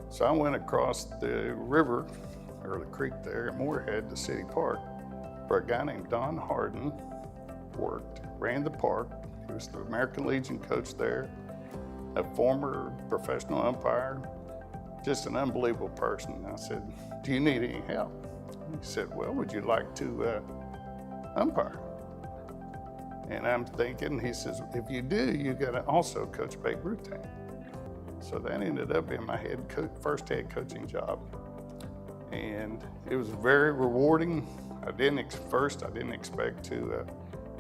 So I went across the river, or the creek there at Morehead to City Park, where a guy named Don Harden worked, ran the park. He was the American Legion coach there, a former professional umpire, just an unbelievable person. I said, do you need any help? He said, well, would you like to umpire? And I'm thinking, he says, if you do, you gotta also coach Babe Ruth team. So that ended up being my first head coaching job. And it was very rewarding. I didn't expect to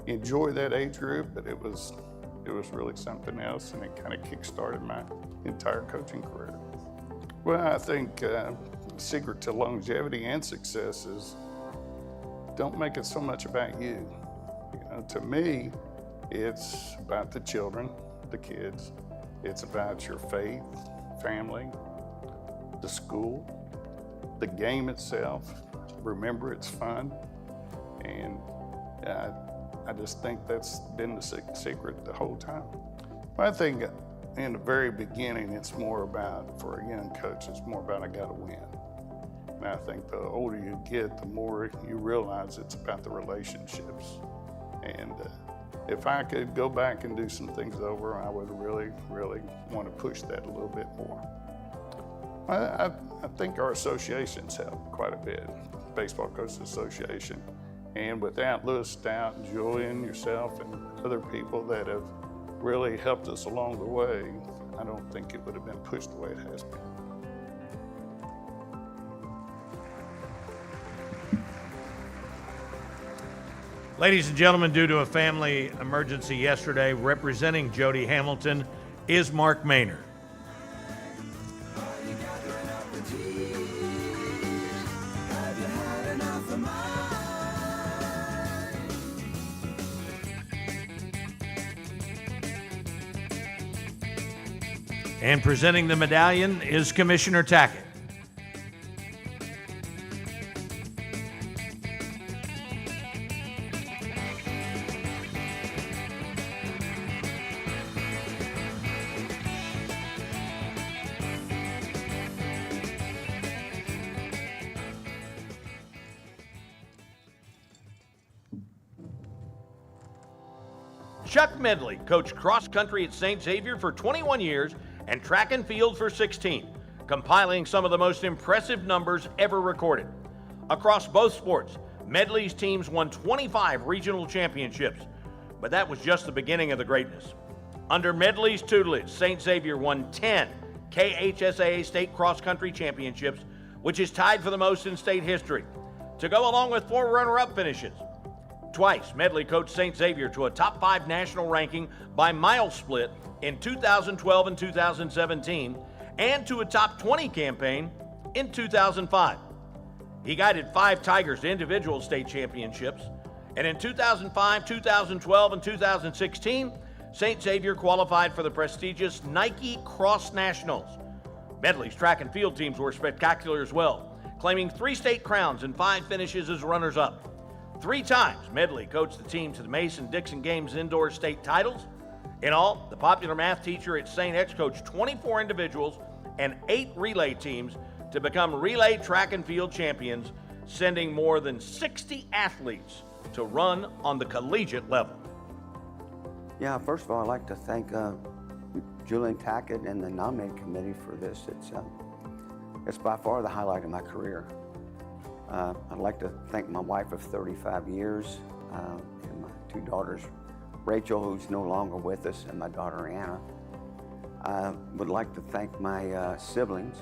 enjoy that age group, but it was really something else, and it kind of kick-started my entire coaching career. Well, I think the secret to longevity and success is don't make it so much about you. You know, to me, it's about the children, the kids. It's about your faith, family, the school, the game itself, remember it's fun. And I just think that's been the secret the whole time. I think in the very beginning, it's more about, for a young coach, it's more about I gotta win. And I think the older you get, the more you realize it's about the relationships. And if I could go back and do some things over, I would really, really want to push that a little bit more. I think our associations help quite a bit, Baseball Coaches Association. And without Lewis Stout, Julian, yourself, and other people that have really helped us along the way, I don't think it would have been pushed the way it has been. Ladies and gentlemen, due to a family emergency yesterday, representing Jody Hamilton is Mark Maynard. And presenting the medallion is Commissioner Tackett. Chuck Medley coached cross country at St. Xavier for 21 years and track and field for 16, compiling some of the most impressive numbers ever recorded. Across both sports, Medley's teams won 25 regional championships, but that was just the beginning of the greatness. Under Medley's tutelage, St. Xavier won 10 KHSAA state cross country championships, which is tied for the most in state history, to go along with 4 runner-up finishes. Twice, Medley coached St. Xavier to a top 5 national ranking by mile split in 2012 and 2017, and to a top 20 campaign in 2005. He guided 5 Tigers to individual state championships, and in 2005, 2012, and 2016, St. Xavier qualified for the prestigious Nike Cross Nationals. Medley's track and field teams were spectacular as well, claiming 3 state crowns and 5 finishes as runners-up. 3 times, Medley coached the team to the Mason-Dixon Games indoor state titles. In all, the popular math teacher at St. X coached 24 individuals and 8 relay teams to become relay track and field champions, sending more than 60 athletes to run on the collegiate level. Yeah, first of all, I'd like to thank Julian Tackett and the nominating committee for this. It's by far the highlight of my career. I'd like to thank my wife of 35 years and my 2 daughters, Rachel, who's no longer with us, and my daughter, Anna. I would like to thank my siblings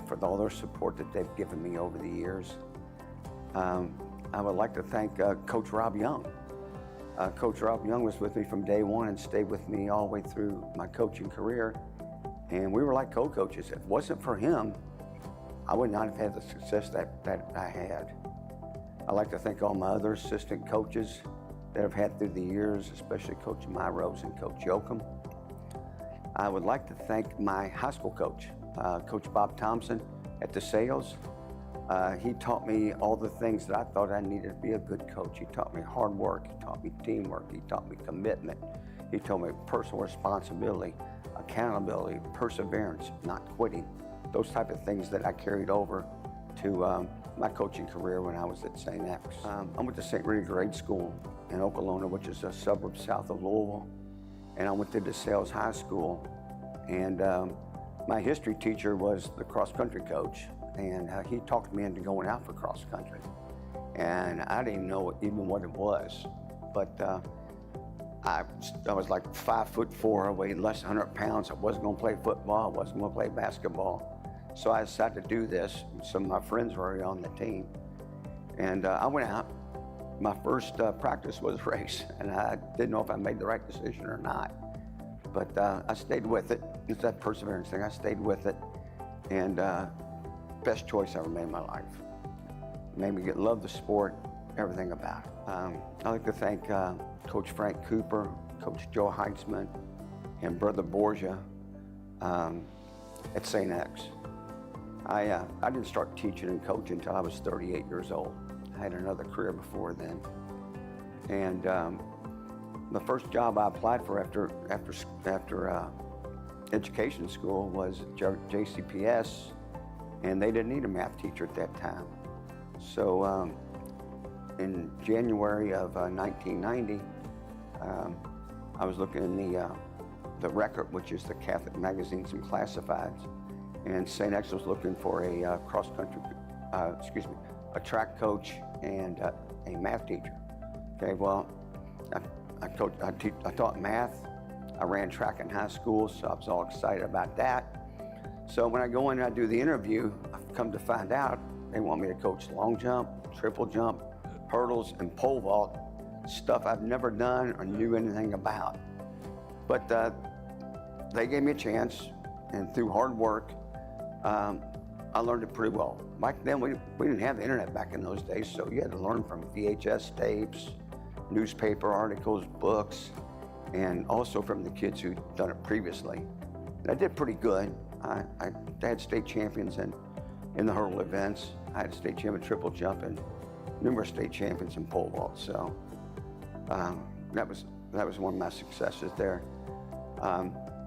for all their support that they've given me over the years. I would like to thank Coach Rob Young. Coach Rob Young was with me from day one and stayed with me all the way through my coaching career. And we were like co-coaches. If it wasn't for him, I would not have had the success that I had. I'd like to thank all my other assistant coaches that I've had through the years, especially Coach Rose and Coach Yoakum. I would like to thank my high school coach, Coach Bob Thompson at DeSales. He taught me all the things that I thought I needed to be a good coach. He taught me hard work, he taught me teamwork, he taught me commitment, he taught me personal responsibility, accountability, perseverance, not quitting. Those type of things that I carried over to my coaching career when I was at St. X. I went to St. Rita Grade School in Okolona, which is a suburb south of Louisville, and I went to DeSales High School, and my history teacher was the cross-country coach, and he talked me into going out for cross-country, and I didn't know even what it was, but I was like 5'4", I weighed less than 100 pounds. I wasn't gonna play football, I wasn't gonna play basketball. So I decided to do this. Some of my friends were already on the team. And I went out. My first practice was a race, and I didn't know if I made the right decision or not. But I stayed with it. It's that perseverance thing. I stayed with it. And best choice I ever made in my life. It made me love the sport, everything about it. I'd like to thank Coach Frank Cooper, Coach Joe Heitzman, and Brother Borgia at St. X. I didn't start teaching and coaching until I was 38 years old. I had another career before then. And the first job I applied for after education school was JCPS, and they didn't need a math teacher at that time. So in January of 1990, I was looking in the Record, which is the Catholic magazines and classifieds, and St. X was looking for a cross-country, a track coach and a math teacher. Okay, well, I taught math. I ran track in high school, so I was all excited about that. So when I go in and I do the interview, I've come to find out they want me to coach long jump, triple jump, hurdles, and pole vault, stuff I've never done or knew anything about. But they gave me a chance, and through hard work, I learned it pretty well. Back then, we didn't have the internet back in those days, so you had to learn from VHS tapes, newspaper articles, books, and also from the kids who'd done it previously. And I did pretty good. I had state champions in the hurdle events. I had a state champion triple jump and numerous state champions in pole vault. So that was one of my successes there.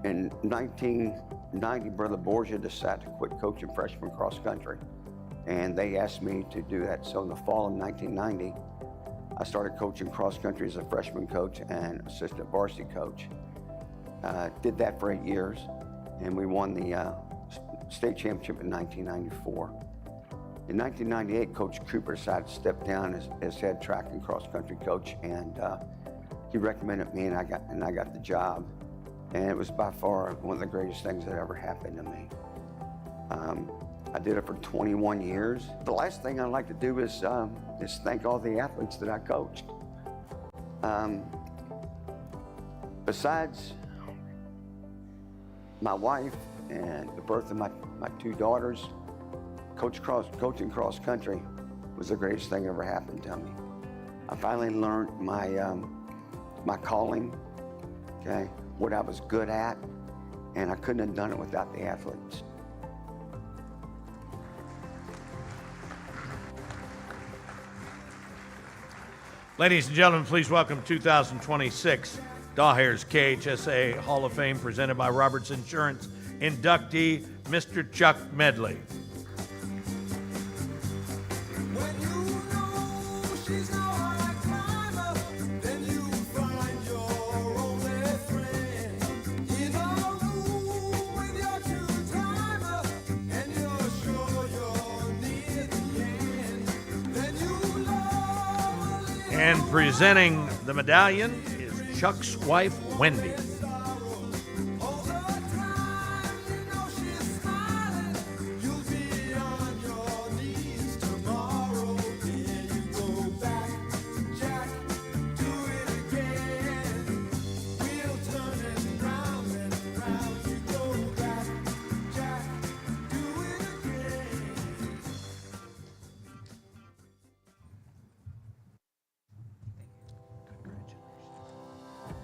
In 1990, Brother Borgia decided to quit coaching freshman cross country, and they asked me to do that. So in the fall of 1990, I started coaching cross country as a freshman coach and assistant varsity coach. Did that for 8 years, and we won the state championship in 1994. In 1998, Coach Cooper decided to step down as head track and cross country coach, and he recommended me, and I got the job. And it was by far one of the greatest things that ever happened to me. I did it for 21 years. The last thing I'd like to do is thank all the athletes that I coached. Besides my wife and the birth of my two daughters, coaching cross country was the greatest thing that ever happened to me. I finally learned my calling, okay, what I was good at, and I couldn't have done it without the athletes. Ladies and gentlemen, please welcome 2026 Dawahares KHSA Hall of Fame presented by Roberts Insurance inductee, Mr. Chuck Medley. And presenting the medallion is Chuck's wife, Wendy.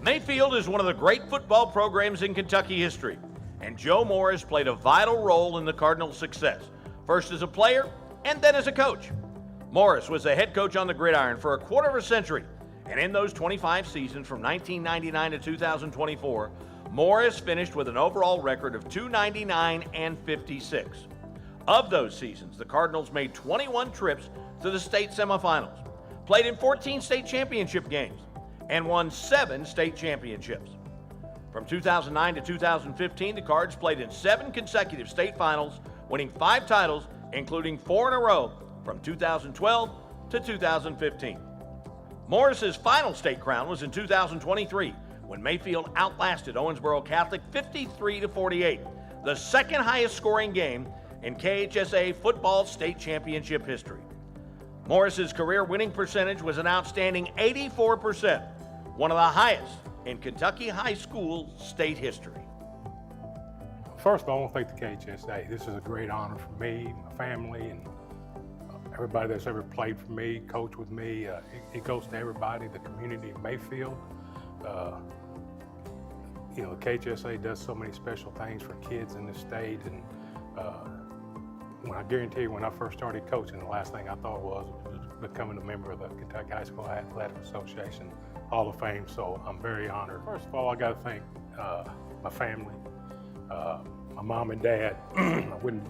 Mayfield is one of the great football programs in Kentucky history, and Joe Morris played a vital role in the Cardinals' success, first as a player and then as a coach. Morris was the head coach on the gridiron for a quarter of a century, and in those 25 seasons from 1999 to 2024, Morris finished with an overall record of 299 and 56. Of those seasons, the Cardinals made 21 trips to the state semifinals, played in 14 state championship games, and won 7 state championships. From 2009 to 2015, the Cards played in 7 consecutive state finals, winning 5 titles, including 4 in a row from 2012 to 2015. Morris's final state crown was in 2023, when Mayfield outlasted Owensboro Catholic 53-48, the second highest scoring game in KHSA football state championship history. Morris's career winning percentage was an outstanding 84%, one of the highest in Kentucky high school state history. First of all, I want to thank the KHSA. This is a great honor for me, my family, and everybody that's ever played for me, coached with me. It goes to everybody, the community of Mayfield. The KHSA does so many special things for kids in the state, and I guarantee you, when I first started coaching, the last thing I thought was becoming a member of the Kentucky High School Athletic Association Hall of Fame, so I'm very honored. First of all, I got to thank my family, my mom and dad. I wouldn't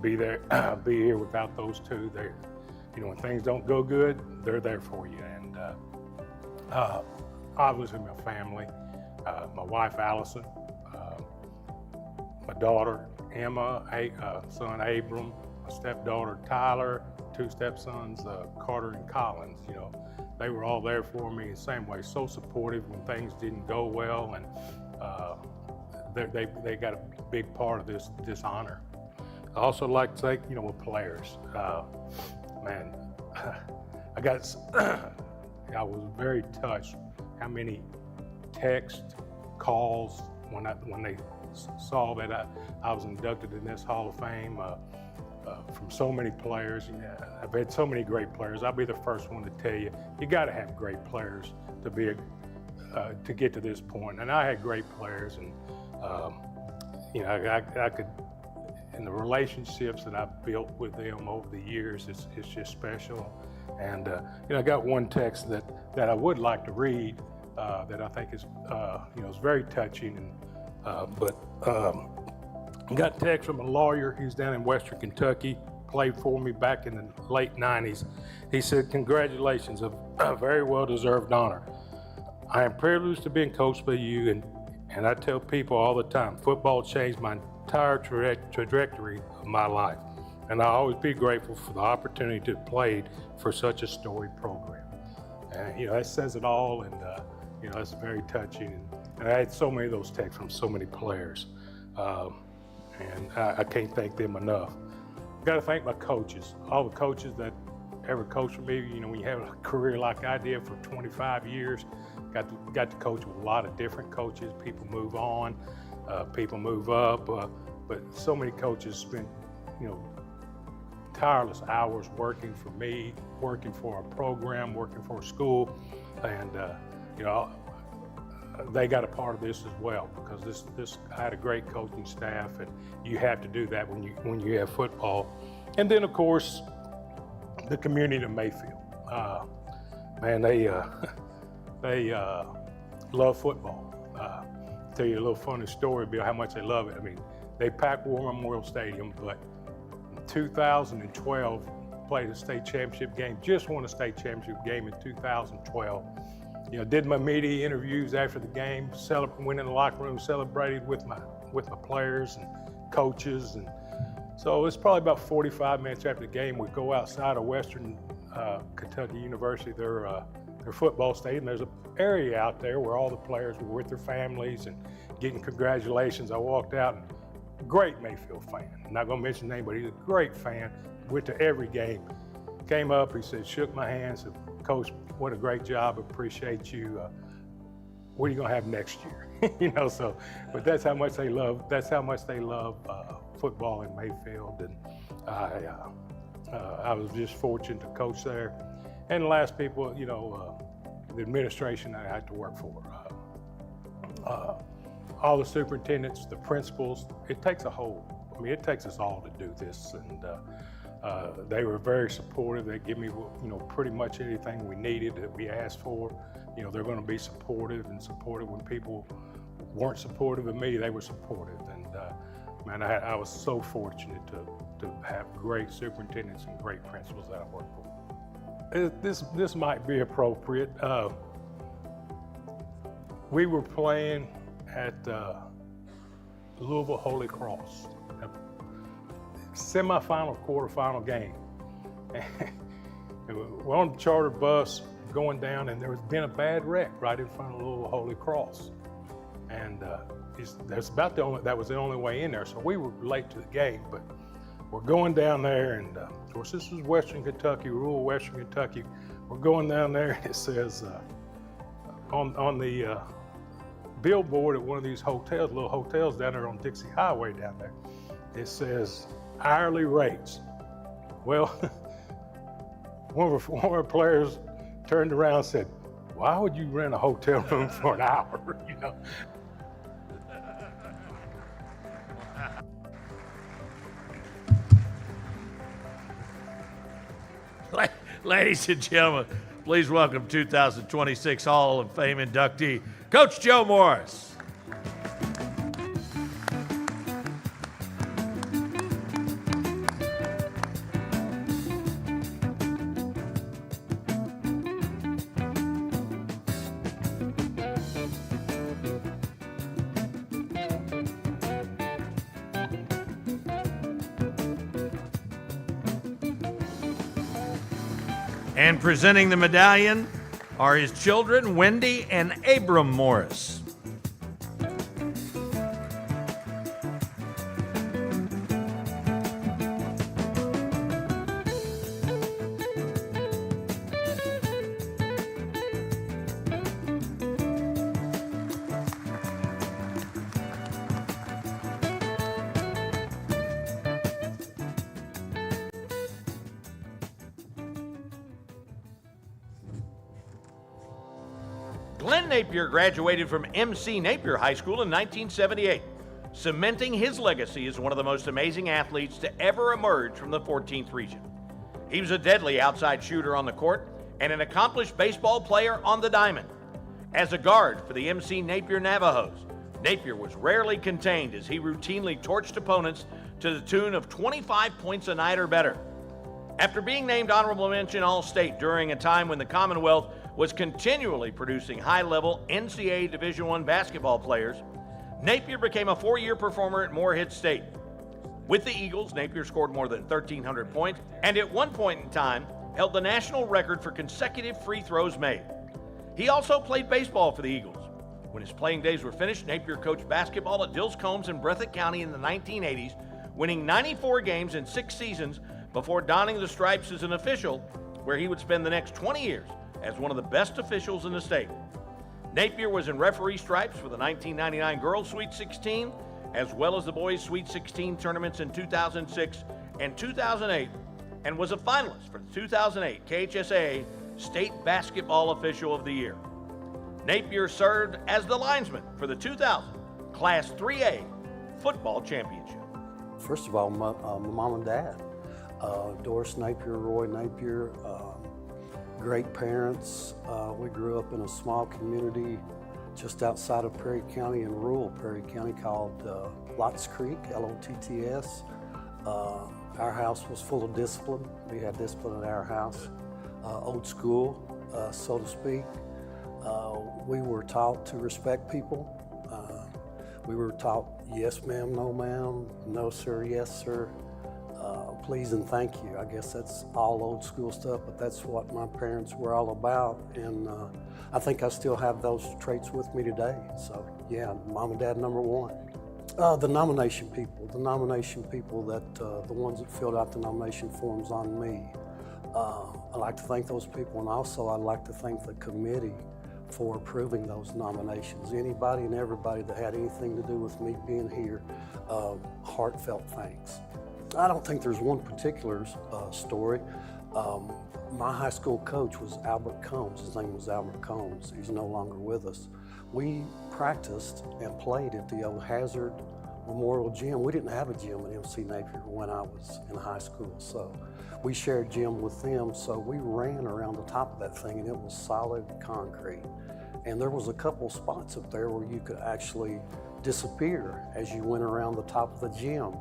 be here without those two. They, when things don't go good, they're there for you. And obviously my family, my wife Allison, my daughter Emma, son Abram, my stepdaughter Tyler, two stepsons Carter and Collins. They were all there for me the same way, so supportive when things didn't go well, and they got a big part of this honor. I also like to thank with players. Man, I was very touched how many texts, calls when they saw that I was inducted in this Hall of Fame from so many players. I've had so many great players. I'll be the first one to tell you, you got to have great players to get to this point. And I had great players, and I could, and the relationships that I've built with them over the years, it's just special. And I got one text that I would like to read that I think is is very touching. And I got a text from a lawyer. He's down in Western Kentucky, played for me back in the late 90s. He said, "Congratulations, a very well-deserved honor. I am privileged to be coached by you, and I tell people all the time, football changed my entire trajectory of my life, and I'll always be grateful for the opportunity to play for such a storied program." And that says it all, and that's very touching. And I had so many of those texts from so many players, and I can't thank them enough. Got to thank my coaches, all the coaches that ever coached for me. When you have a career like I did for 25 years, got to coach with a lot of different coaches. People move on, people move up, but so many coaches spent, tireless hours working for me, working for our program, working for a school, and they got a part of this as well, because I had a great coaching staff, and you have to do that when you have football. And then of course the community of Mayfield, man, they love football. Tell you a little funny story about how much they love it. I mean, they packed War Memorial Stadium, but in 2012 played a state championship game, just won a state championship game in 2012. Did my media interviews after the game, went in the locker room, celebrated with my players and coaches. And so it's probably about 45 minutes after the game, we go outside of Western Kentucky University, their football stadium. There's an area out there where all the players were with their families and getting congratulations. I walked out, and great Mayfield fan. I'm not gonna mention the name, but he's a great fan, went to every game. Came up, he said, shook my hand, said, "Coach, what a great job, appreciate you. What are you gonna have next year?" So, but that's how much they love football in Mayfield. And I was just fortunate to coach there. And the last people, the administration I had to work for. All the superintendents, the principals, it takes it takes us all to do this. And they were very supportive. They give me, pretty much anything we needed that we asked for. They're going to be supportive when people weren't supportive of me. They were supportive, and man, I was so fortunate to have great superintendents and great principals that I worked for. This might be appropriate. We were playing at Louisville Holy Cross. Semifinal, quarterfinal game. We're on the charter bus going down, and there was been a bad wreck right in front of Louisville Holy Cross. And that was the only way in there. So we were late to the game, but we're going down there, and of course this is Western Kentucky, rural Western Kentucky. We're going down there, and it says on the billboard at one of these hotels, little hotels down there on Dixie Highway down there, it says hourly rates. Well, one of our players turned around and said, "Why would you rent a hotel room for an hour?" Ladies and gentlemen, please welcome 2026 Hall of Fame inductee, Coach Joe Morris. And presenting the medallion are his children, Wendy and Abram Morris. Glenn Napier graduated from MC Napier High School in 1978, cementing his legacy as one of the most amazing athletes to ever emerge from the 14th region. He was a deadly outside shooter on the court and an accomplished baseball player on the diamond. As a guard for the MC Napier Navajos, Napier was rarely contained as he routinely torched opponents to the tune of 25 points a night or better. After being named honorable mention All-State during a time when the Commonwealth was continually producing high-level NCAA Division I basketball players, Napier became a four-year performer at Morehead State. With the Eagles, Napier scored more than 1,300 points and at one point in time held the national record for consecutive free throws made. He also played baseball for the Eagles. When his playing days were finished, Napier coached basketball at Dills Combs in Breathitt County in the 1980s, winning 94 games in 6 seasons before donning the stripes as an official, where he would spend the next 20 years as one of the best officials in the state. Napier was in referee stripes for the 1999 Girls Sweet 16, as well as the Boys Sweet 16 tournaments in 2006 and 2008, and was a finalist for the 2008 KHSAA State Basketball Official of the Year. Napier served as the linesman for the 2000 Class 3A Football Championship. First of all, my mom and dad, Doris Napier, Roy Napier, great parents. We grew up in a small community just outside of Perry County in rural Perry County called Lotts Creek, L-O-T-T-S. Our house was full of discipline. We had discipline at our house. Old school, so to speak. We were taught to respect people. We were taught yes ma'am, no ma'am, no sir, yes sir. Please and thank you. I guess that's all old school stuff, but that's what my parents were all about. And I think I still have those traits with me today. So yeah, mom and dad number one. The nomination people that, the ones that filled out the nomination forms on me. I'd like to thank those people, and also I'd like to thank the committee for approving those nominations. Anybody and everybody that had anything to do with me being here, heartfelt thanks. I don't think there's one particular story. My high school coach was Albert Combs. His name was Albert Combs. He's no longer with us. We practiced and played at the old Hazard Memorial Gym. We didn't have a gym at MC Napier when I was in high school, so we shared gym with them. So we ran around the top of that thing, and it was solid concrete. And there was a couple spots up there where you could actually disappear as you went around the top of the gym.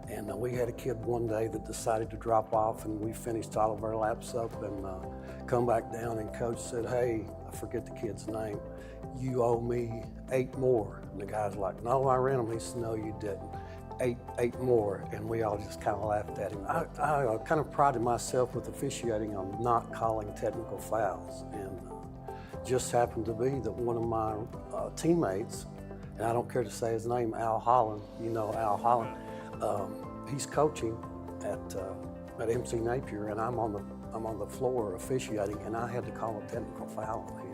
And we had a kid one day that decided to drop off, and we finished all of our laps up and come back down, and coach said, hey, I forget the kid's name, you owe me 8 more. And the guy's like, no, I ran them. He said, no, you didn't. Eight more. And we all just kind of laughed at him. I kind of prided myself with officiating on not calling technical fouls. And just happened to be that one of my teammates, and I don't care to say his name, Al Holland, you know Al Holland, he's coaching at MC Napier, and I'm on the floor officiating, and I had to call a technical foul on him.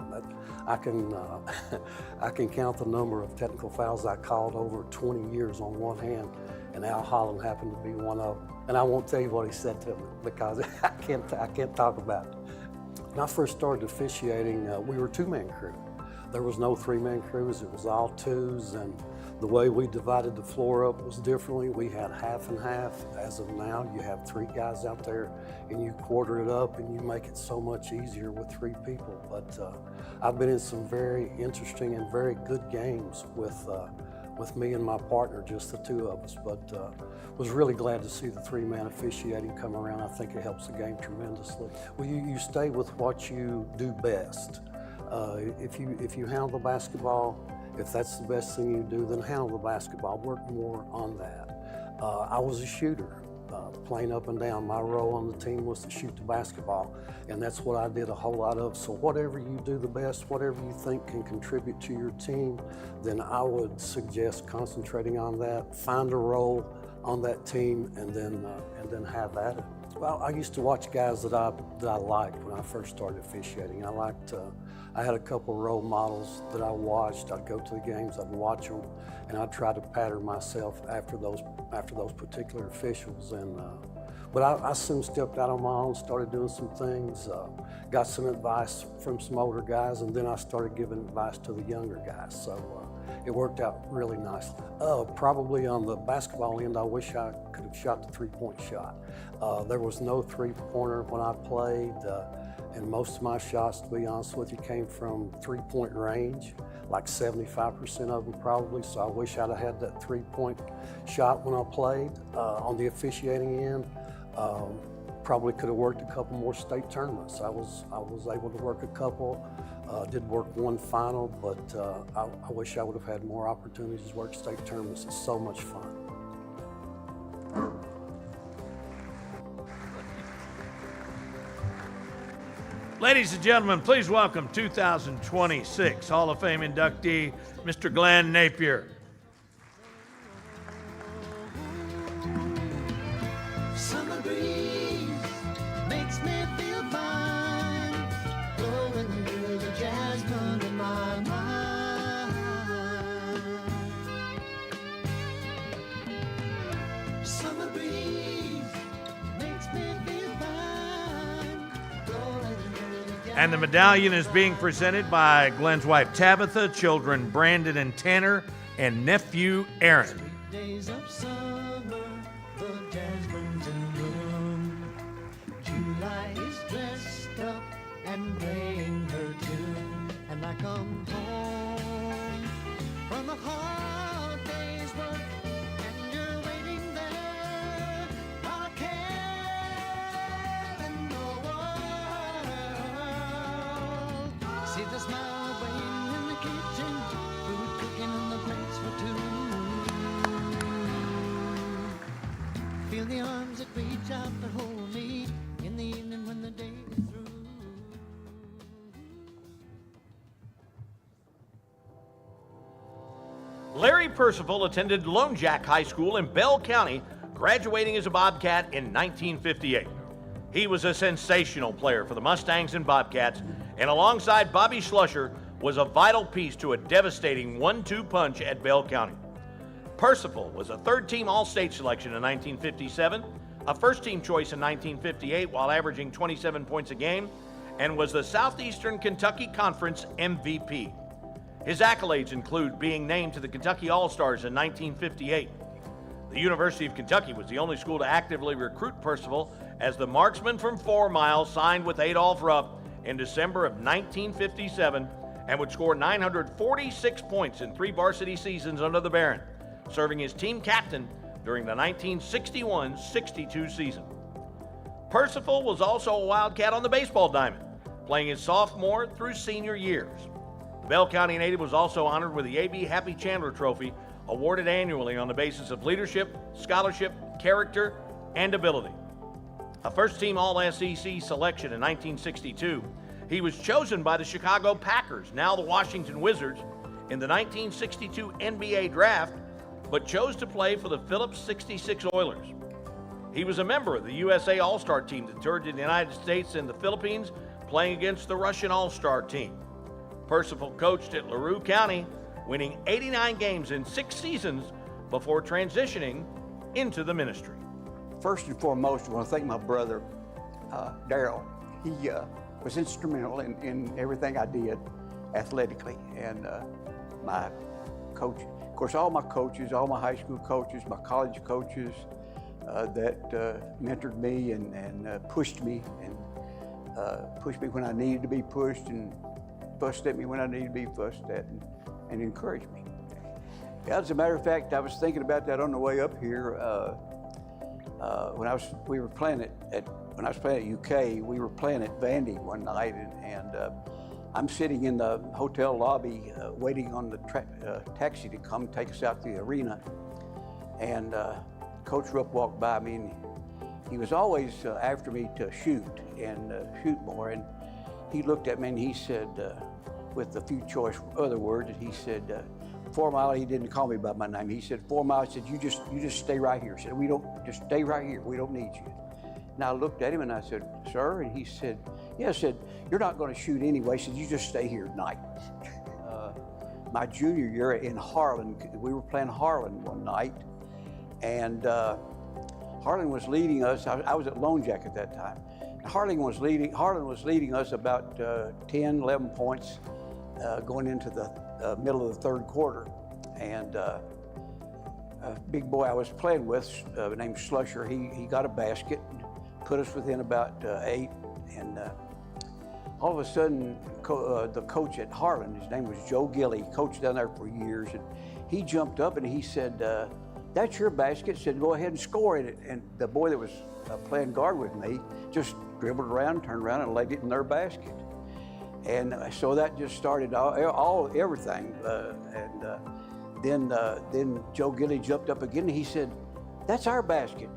I can count the number of technical fouls I called over 20 years on one hand, and Al Holland happened to be one of them. And I won't tell you what he said to me because I can't talk about it. When I first started officiating, we were a 2-man crew. There was no three-man crews, it was all twos, and the way we divided the floor up was differently. We had half and half. As of now, you have three guys out there and you quarter it up and you make it so much easier with three people. But I've been in some very interesting and very good games with me and my partner, just the two of us. But was really glad to see the three-man officiating come around. I think it helps the game tremendously. Well, you stay with what you do best. If you handle the basketball, if that's the best thing you do, then handle the basketball. Work more on that. I was a shooter, playing up and down. My role on the team was to shoot the basketball, and that's what I did a whole lot of. So whatever you do the best, whatever you think can contribute to your team, then I would suggest concentrating on that. Find a role on that team, and then have at it. Well, I used to watch guys that I liked when I first started officiating. I had a couple of role models that I watched. I'd go to the games, I'd watch them, and I'd try to pattern myself after those particular officials. But I soon stepped out on my own, started doing some things, got some advice from some older guys, and then I started giving advice to the younger guys. So it worked out really nicely. Probably on the basketball end, I wish I could have shot the three-point shot. There was no three-pointer when I played, and most of my shots, to be honest with you, came from three-point range, like 75% of them probably. So I wish I'd have had that three-point shot when I played. On the officiating end, probably could have worked a couple more state tournaments. I was able to work a couple. Did work one final, but I wish I would have had more opportunities to work state tournaments. It's so much fun. Ladies and gentlemen, please welcome 2026 Hall of Fame inductee, Mr. Glenn Napier. Summer breeze makes me feel fine, blowing through the jasmine in my mind. Summer breeze makes me feel fine, blowing through the jasmine. And the medallion is being presented by Glenn's wife Tabitha, children Brandon and Tanner, and nephew Aaron. Days of summer, the jasmine's in bloom. July is dressed up and playing her tune. And I come home from a hard day's work, and you're waiting there. Not a care in the world. See the smile waiting in the kitchen, food cooking and the plates for two. Feel the arms that reach out to hold me in the evening when the day is through. Larry Percival attended Lone Jack High School in Bell County, graduating as a Bobcat in 1958. He was a sensational player for the Mustangs and Bobcats, and alongside Bobby Schlusher, was a vital piece to a devastating 1-2 punch at Bell County. Percival was a third-team All-State selection in 1957, a first-team choice in 1958 while averaging 27 points a game, and was the Southeastern Kentucky Conference MVP. His accolades include being named to the Kentucky All-Stars in 1958. The University of Kentucky was the only school to actively recruit Percival as the marksman from 4 Mile signed with Adolph Rupp in December of 1957 and would score 946 points in 3 varsity seasons under the Baron, serving as team captain during the 1961-62 season. Percival was also a Wildcat on the baseball diamond, playing his sophomore through senior years. The Bell County native was also honored with the A.B. Happy Chandler Trophy, awarded annually on the basis of leadership, scholarship, character, and ability. A first-team All-SEC selection in 1962, he was chosen by the Chicago Packers, now the Washington Wizards, in the 1962 NBA Draft, but chose to play for the Phillips 66 Oilers. He was a member of the USA All-Star team that toured the United States and the Philippines, playing against the Russian All-Star team. Percival coached at LaRue County, winning 89 games in 6 seasons before transitioning into the ministry. First and foremost, I want to thank my brother, Darryl. He was instrumental in everything I did. athletically. And my coach, of course, all my coaches, all my high school coaches, my college coaches that mentored me and pushed me when I needed to be pushed and fussed at me when I needed to be fussed at and encouraged me. Yeah, as a matter of fact, I was thinking about that on the way up here. When I was playing at UK, we were playing at Vandy one night, and I'm sitting in the hotel lobby waiting on the taxi to come take us out to the arena, and Coach Rupp walked by me, and he was always after me to shoot and shoot more, and he looked at me and he said, with a few choice other words, and he said, 4 Mile, he didn't call me by my name. He said, 4 Mile, he said, you just stay right here. He said, just stay right here. We don't need you. And I looked at him and I said, sir? And he said, yeah, I said, you're not going to shoot anyway. He said, you just stay here tonight. My junior year in Harlan, we were playing Harlan one night, and Harlan was leading us. I was at Lone Jack at that time. Harlan was leading us about 10, 11 points going into the middle of the third quarter. And a big boy I was playing with named Slusher, he got a basket, put us within about 8, and all of a sudden the coach at Harlan, his name was Joe Gilley, coached down there for years, and he jumped up and he said, that's your basket, said go ahead and score it. And the boy that was playing guard with me just dribbled around, turned around and laid it in their basket. And so that just started everything. Then Joe Gilley jumped up again and he said, that's our basket.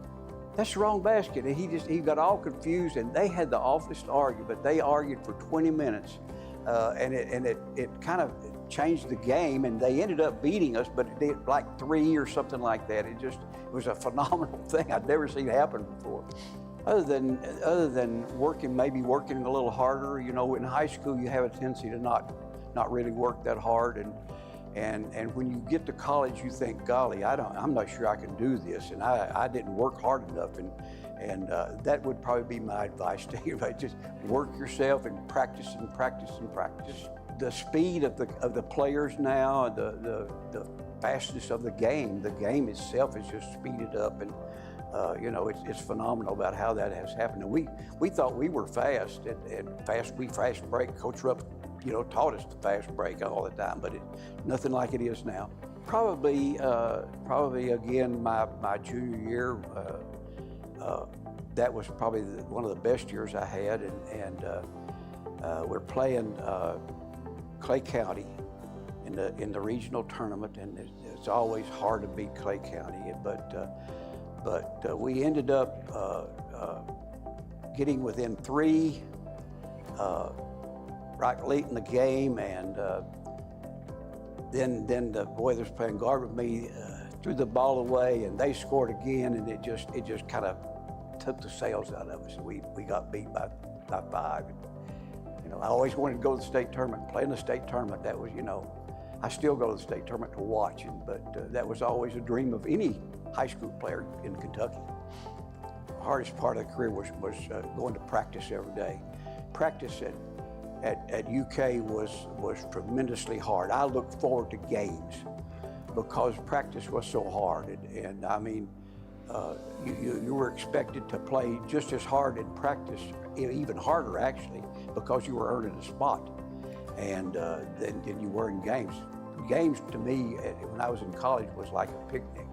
That's the wrong basket. And he got all confused, and they had the awfulest argument. They argued for 20 minutes. And it kind of changed the game, and they ended up beating us, but it did like 3 or something like that. It was a phenomenal thing I'd never seen happen before. Other than maybe working a little harder, you know, in high school you have a tendency to not really work that hard, and when you get to college you think, golly, I'm not sure I can do this, and I didn't work hard enough, and that would probably be my advice to anybody. Just work yourself and practice and practice and practice. The speed of the players now, the fastness of the game itself is just speeded up, and you know, it's phenomenal about how that has happened. And we thought we were fast, and fast break. Coach Rupp, you know, taught us to fast break all the time, but nothing like it is now. Probably again my junior year. That was probably one of the best years I had, and we're playing Clay County in the regional tournament, and it's always hard to beat Clay County, but we ended up getting within 3 right late in the game, and then the boy that was playing guard with me threw the ball away, and they scored again, and it just kind of took the sails out of us. We got beat by 5. You know, I always wanted to go to the state tournament, play in the state tournament. That was, you know, I still go to the state tournament to watch, but that was always a dream of any high school player in Kentucky. The hardest part of the career was going to practice every day. Practice at UK was tremendously hard. I looked forward to games because practice was so hard, and I mean, you were expected to play just as hard in practice, even harder actually, because you were earning a spot, and than you were in games. Games to me, when I was in college, was like a picnic.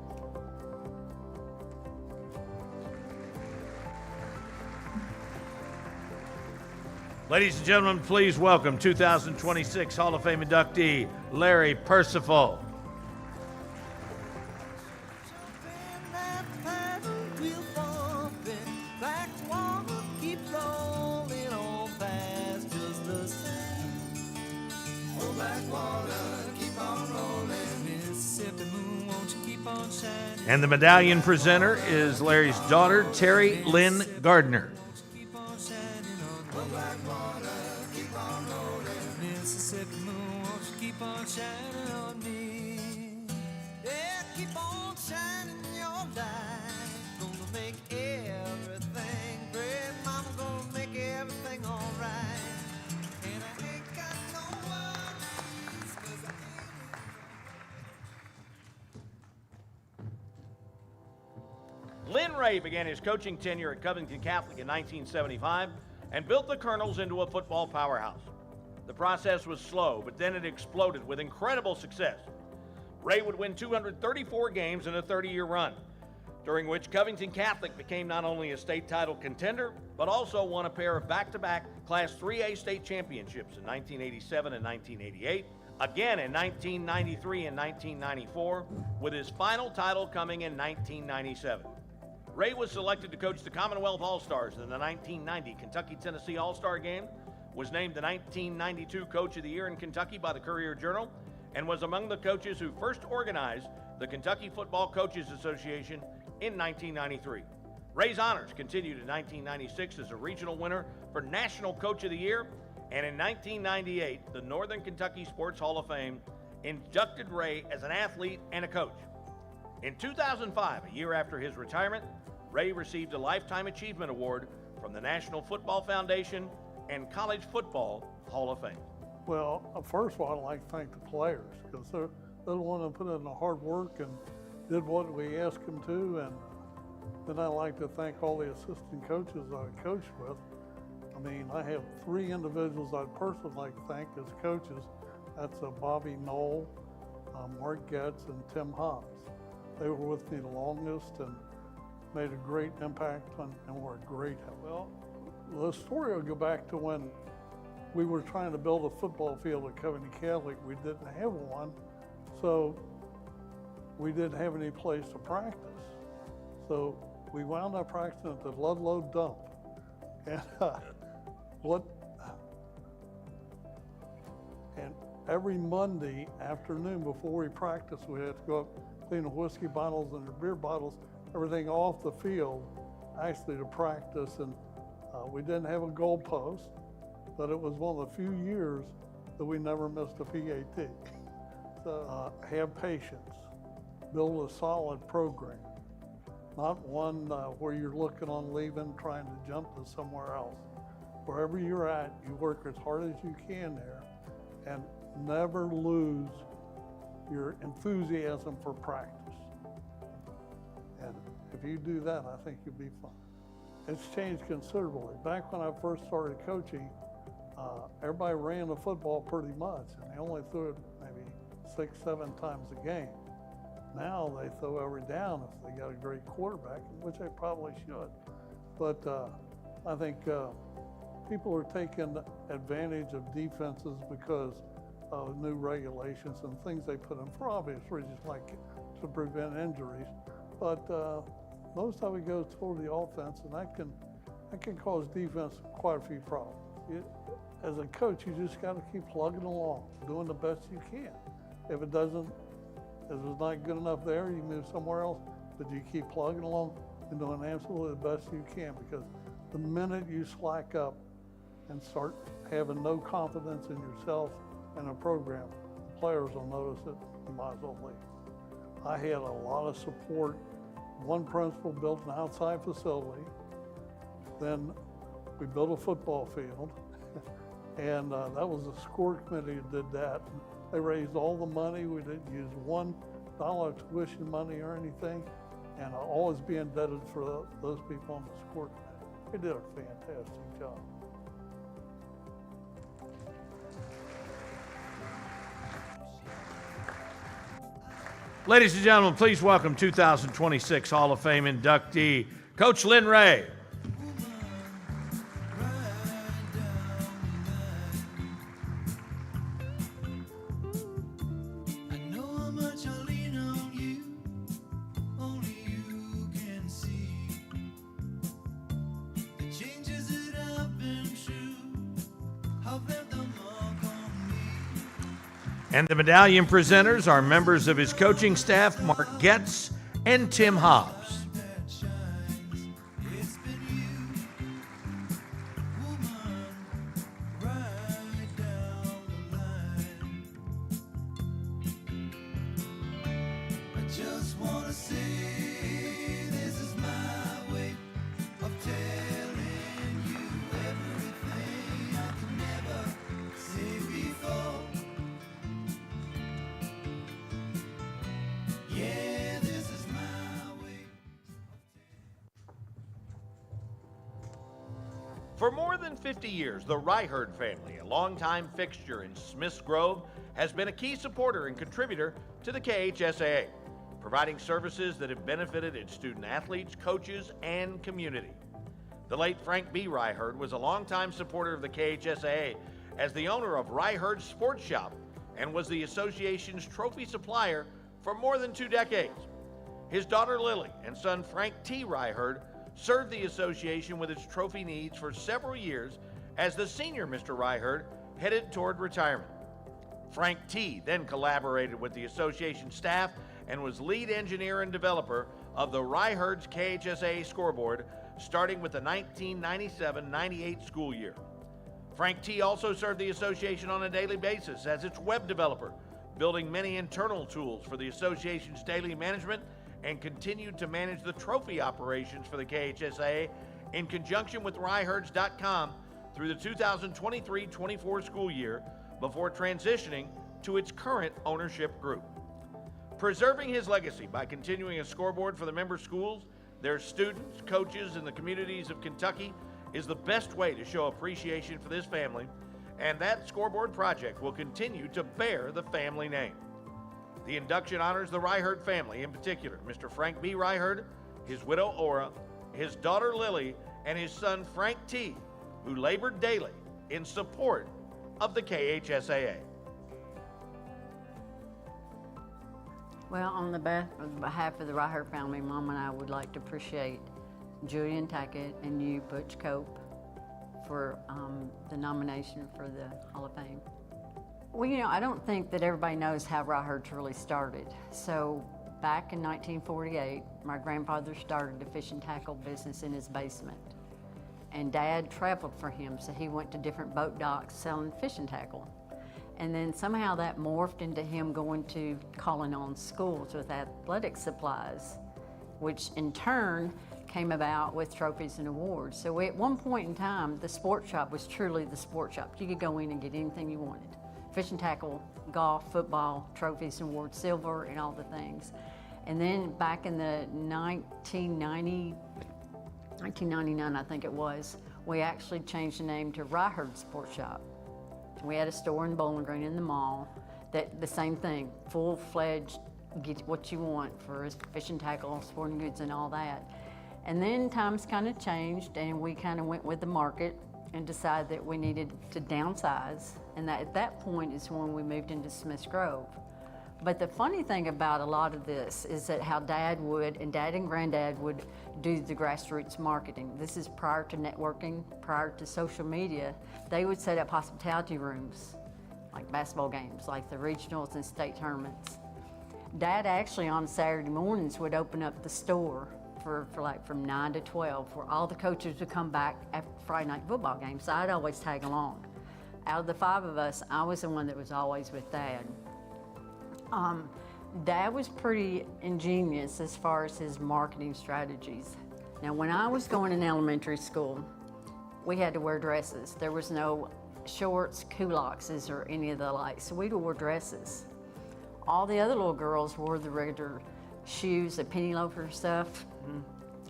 Ladies and gentlemen, please welcome 2026 Hall of Fame inductee, Larry Percival. And the medallion presenter is Larry's daughter, Terry Lynn Gardner. Lynn Ray began his coaching tenure at Covington Catholic in 1975 and built the Colonels into a football powerhouse. The process was slow, but then it exploded with incredible success. Ray would win 234 games in a 30-year run, during which Covington Catholic became not only a state title contender, but also won a pair of back-to-back Class 3A state championships in 1987 and 1988, again in 1993 and 1994, with his final title coming in 1997. Ray was selected to coach the Commonwealth All-Stars in the 1990 Kentucky-Tennessee All-Star Game, was named the 1992 Coach of the Year in Kentucky by the Courier-Journal, and was among the coaches who first organized the Kentucky Football Coaches Association in 1993. Ray's honors continued in 1996 as a regional winner for National Coach of the Year, and in 1998, the Northern Kentucky Sports Hall of Fame inducted Ray as an athlete and a coach. In 2005, a year after his retirement, Ray received a Lifetime Achievement Award from the National Football Foundation and College Football Hall of Fame. Well, first of all, I'd like to thank the players because they're the one that put in the hard work and did what we asked them to. And then I'd like to thank all the assistant coaches I coached with. I mean, I have 3 individuals I'd personally like to thank as coaches. That's Bobby Knoll, Mark Getz, and Tim Hobbs. They were with me the longest and made a great impact and were a great help. Well, the story will go back to when we were trying to build a football field at Covington Catholic. We didn't have one, so we didn't have any place to practice. So we wound up practicing at the Ludlow dump. And every Monday afternoon before we practiced, we had to go up, clean the whiskey bottles and the beer bottles, everything off the field, actually to practice. And we didn't have a goal post, but it was one of the few years that we never missed a PAT. So have patience, build a solid program, not one where you're looking on leaving, trying to jump to somewhere else. Wherever you're at, you work as hard as you can there and never lose your enthusiasm for practice. And if you do that, I think you'll be fine. It's changed considerably. Back when I first started coaching, everybody ran the football pretty much, and they only threw it maybe 6-7 times a game. Now they throw every down if they got a great quarterback, which they probably should. But I think people are taking advantage of defenses because of new regulations and things they put in for obvious reasons, like to prevent injuries. But most of it goes toward the offense, and that can cause defense quite a few problems. As a coach, you just got to keep plugging along, doing the best you can. If it's not good enough there, you move somewhere else, but you keep plugging along and doing absolutely the best you can, because the minute you slack up and start having no confidence in yourself and the program, the players will notice it, you might as well leave. I had a lot of support. One principal built an outside facility, then we built a football field, and that was the score committee that did that. They raised all the money. We didn't use $1 tuition money or anything, and I'll always be indebted for those people on the score committee. They did a fantastic job. Ladies and gentlemen, please welcome 2026 Hall of Fame inductee, Coach Lynn Ray. And the medallion presenters are members of his coaching staff, Mark Getz and Tim Hobbs. 150 years, the Ryherd family, a longtime fixture in Smiths Grove, has been a key supporter and contributor to the KHSAA, providing services that have benefited its student athletes, coaches, and community. The late Frank B. Ryherd was a longtime supporter of the KHSAA as the owner of Ryherd Sports Shop and was the association's trophy supplier for more than 2 decades. His daughter Lily and son Frank T. Ryherd served the association with its trophy needs for several years as the senior Mr. Ryherd headed toward retirement. Frank T. then collaborated with the association staff and was lead engineer and developer of the Ryherd's KHSAA scoreboard starting with the 1997-98 school year. Frank T. also served the association on a daily basis as its web developer, building many internal tools for the association's daily management, and continued to manage the trophy operations for the KHSAA in conjunction with Ryherds.com through the 2023-24 school year before transitioning to its current ownership group. Preserving his legacy by continuing a scoreboard for the member schools, their students, coaches, and the communities of Kentucky is the best way to show appreciation for this family, and that scoreboard project will continue to bear the family name. The induction honors the Ryherd family, in particular, Mr. Frank B. Ryherd, his widow Ora, his daughter Lily, and his son Frank T., who labored daily in support of the KHSAA. Well, on the behalf of the Ryherd family, Mom and I would like to appreciate Julian Tackett and you, Butch Cope, for the nomination for the Hall of Fame. Well, you know, I don't think that everybody knows how Ryherd really started. So back in 1948, my grandfather started a fish and tackle business in his basement. And Dad traveled for him, so he went to different boat docks selling fish and tackle. And then somehow that morphed into him going to calling on schools with athletic supplies, which in turn came about with trophies and awards. So at one point in time, the sports shop was truly the sports shop. You could go in and get anything you wanted. Fish and tackle, golf, football, trophies and awards, silver, and all the things. And then back in the 1999, I think it was, we actually changed the name to Ryherd Sports Shop. We had a store in Bowling Green in the mall that the same thing, full-fledged, get what you want for fish and tackle, sporting goods and all that. And then times kind of changed and we kind of went with the market and decided that we needed to downsize. And that at that point is when we moved into Smiths Grove. But the funny thing about a lot of this is that how Dad and Granddad would do the grassroots marketing. This is prior to networking, prior to social media. They would set up hospitality rooms, like basketball games, like the regionals and state tournaments. Dad actually on Saturday mornings would open up the store for like from 9 to 12, where all the coaches would come back after Friday night football games. So I'd always tag along. Out of the 5 of us, I was the one that was always with Dad. Dad was pretty ingenious as far as his marketing strategies. Now, when I was going in elementary school, we had to wear dresses. There was no shorts, culoxes, or any of the like, so we wore dresses. All the other little girls wore the regular shoes, the penny loafer stuff.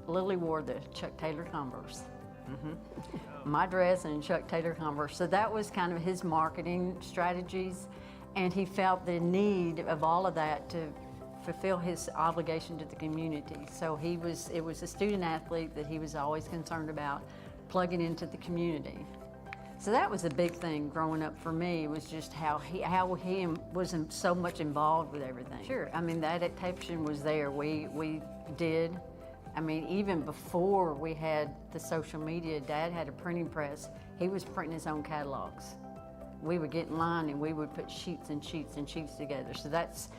Lily wore the Chuck Taylor Converse. My dress and Chuck Taylor Converse. So that was kind of his marketing strategies. And he felt the need of all of that to fulfill his obligation to the community. So it was a student athlete that he was always concerned about plugging into the community. So that was a big thing growing up for me, was just how he was so much involved with everything. Sure, I mean, the adaptation was there. We did. I mean, even before we had the social media, Dad had a printing press. He was printing his own catalogs. We would get in line and we would put sheets and sheets and sheets together. So that's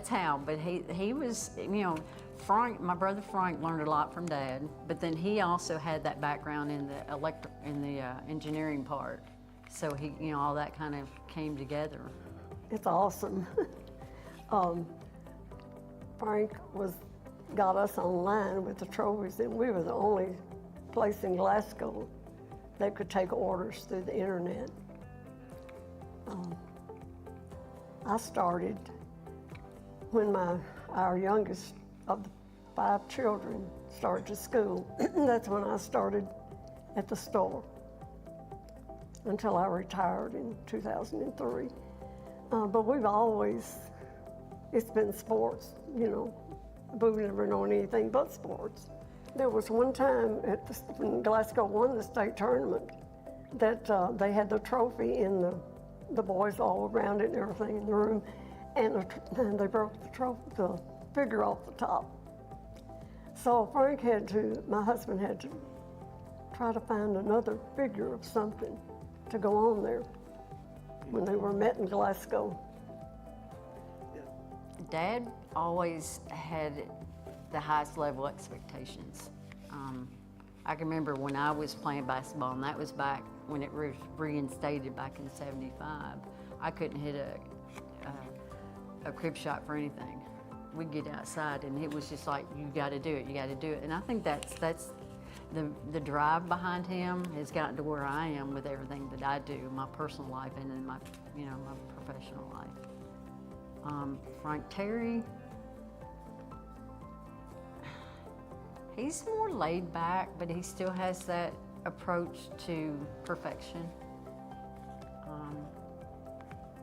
how, but he was, you know, Frank, my brother Frank learned a lot from Dad, but then he also had that background in the engineering part. So he, you know, all that kind of came together. It's awesome. Frank got us online with the trophies, and we were the only place in Glasgow that could take orders through the internet. I started when our youngest of the 5 children started to school. That's when I started at the store. until I retired in 2003. But it's been sports, you know. We've never known anything but sports. There was one time when Glasgow won the state tournament that they had the trophy in the boys all around it and everything in the room, and they broke the figure off the top. So my husband had to try to find another figure of something to go on there when they were met in Glasgow. Dad always had the highest level expectations. I can remember when I was playing basketball, and that was back when it was reinstated back in '75. I couldn't hit a crib shot for anything. We'd get outside, and it was just like, you got to do it, you got to do it. And I think that's the drive behind him has gotten to where I am with everything that I do, my personal life and in my professional life. Frank Terry, he's more laid back, but he still has that approach to perfection.